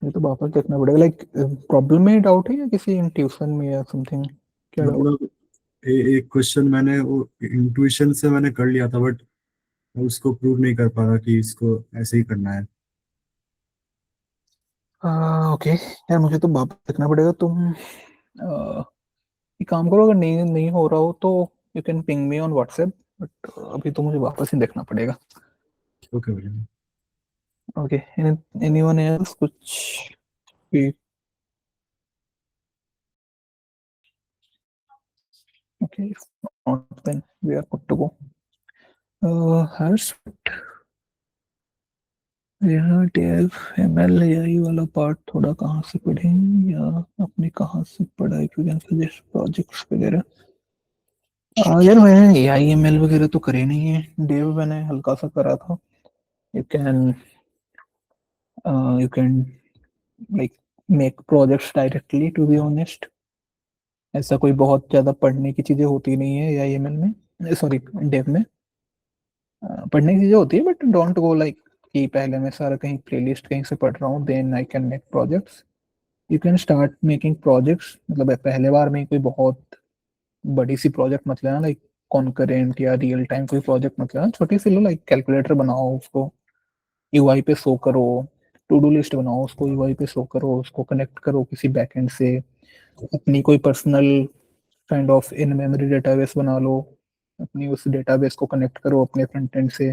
ये तो वापस देखना पड़ेगा। लाइक प्रॉब्लम में डाउट है या किसी ट्यूशन में या समथिंग? क्या डाउट? मतलब एक क्वेश्चन मैंने वो इंट्यूशन से मैंने कर लिया था, बट उसको प्रूव नहीं कर पा रहा कि इसको ऐसे ही करना है। ओके यार, मुझे तो वापस देखना पड़ेगा। तुम एक काम करो, अगर नहीं नहीं हो रहा हो तो you can ping me on WhatsApp, but अभी तो मुझे वापस ही देखना पड़ेगा। ओके भैया। ओके, एनीवन एल्स कुछ भी? Okay, then we are good to go. Harsh, यहाँ DFML यही वाला पार्ट थोड़ा कहाँ से पढ़ें या आपने कहाँ से पढ़ा? If you can suggest projects वगैरह। यार मैंने AIML वगैरह तो करे नहीं है। डेव मैंने हल्का सा करा था। You can you can like make projects directly, to be honest. ऐसा कोई बहुत ज्यादा पढ़ने की चीजें होती नहीं है AIML में, सॉरी डेव में। पढ़ने की चीजें होती है बट डोंट गो लाइक कि पहले मैं सारा कहीं प्लेलिस्ट कहीं से पढ़ रहा हूँ then I can make projects. You can start making projects, मतलब पहले बार में कोई बहुत बड़ी सी प्रोजेक्ट मत लेना, लाइक कॉन्करेंट या रियल टाइम कोई प्रोजेक्ट मत लेना। छोटी सी लो, लाइक कैलकुलेटर बनाओ, उसको यूआई पे शो करो। टू डू लिस्ट बनाओ, उसको यूआई पे शो करो, उसको कनेक्ट करो किसी बैकएंड से। अपनी कोई personal kind of in memory database बना लो, अपनी उस डेटाबेस को कनेक्ट करो अपने फ्रंट एंड से।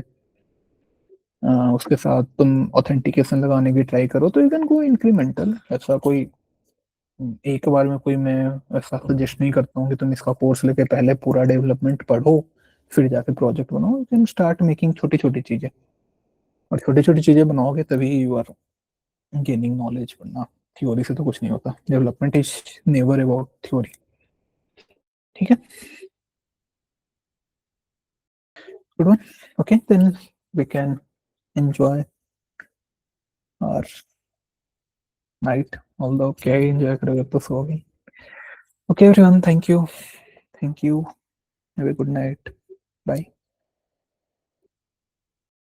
उसके साथ तुम ऑथेंटिकेशन लगाने की ट्राई करो, तो यू कैन गो इंक्रीमेंटल। ऐसा कोई एक बार में कोई, मैं ऐसा सजेस्ट नहीं करता हूँ कि तुम इसका कोर्स लेके पहले पूरा डेवलपमेंट पढ़ो फिर जाके प्रोजेक्ट बनाओ। यू कैन स्टार्ट मेकिंग छोटी छोटी चीजें, और छोटी छोटी चीजें बनाओगे तभी यू आर गेनिंग नॉलेज, वरना थ्योरी से तो कुछ नहीं होता। Development is never about theory. ठीक है, good one. Okay, then we can enjoy our night, although क्या एंजॉय करोगे तो सोओगे। Okay everyone, thank you, have a good night, bye.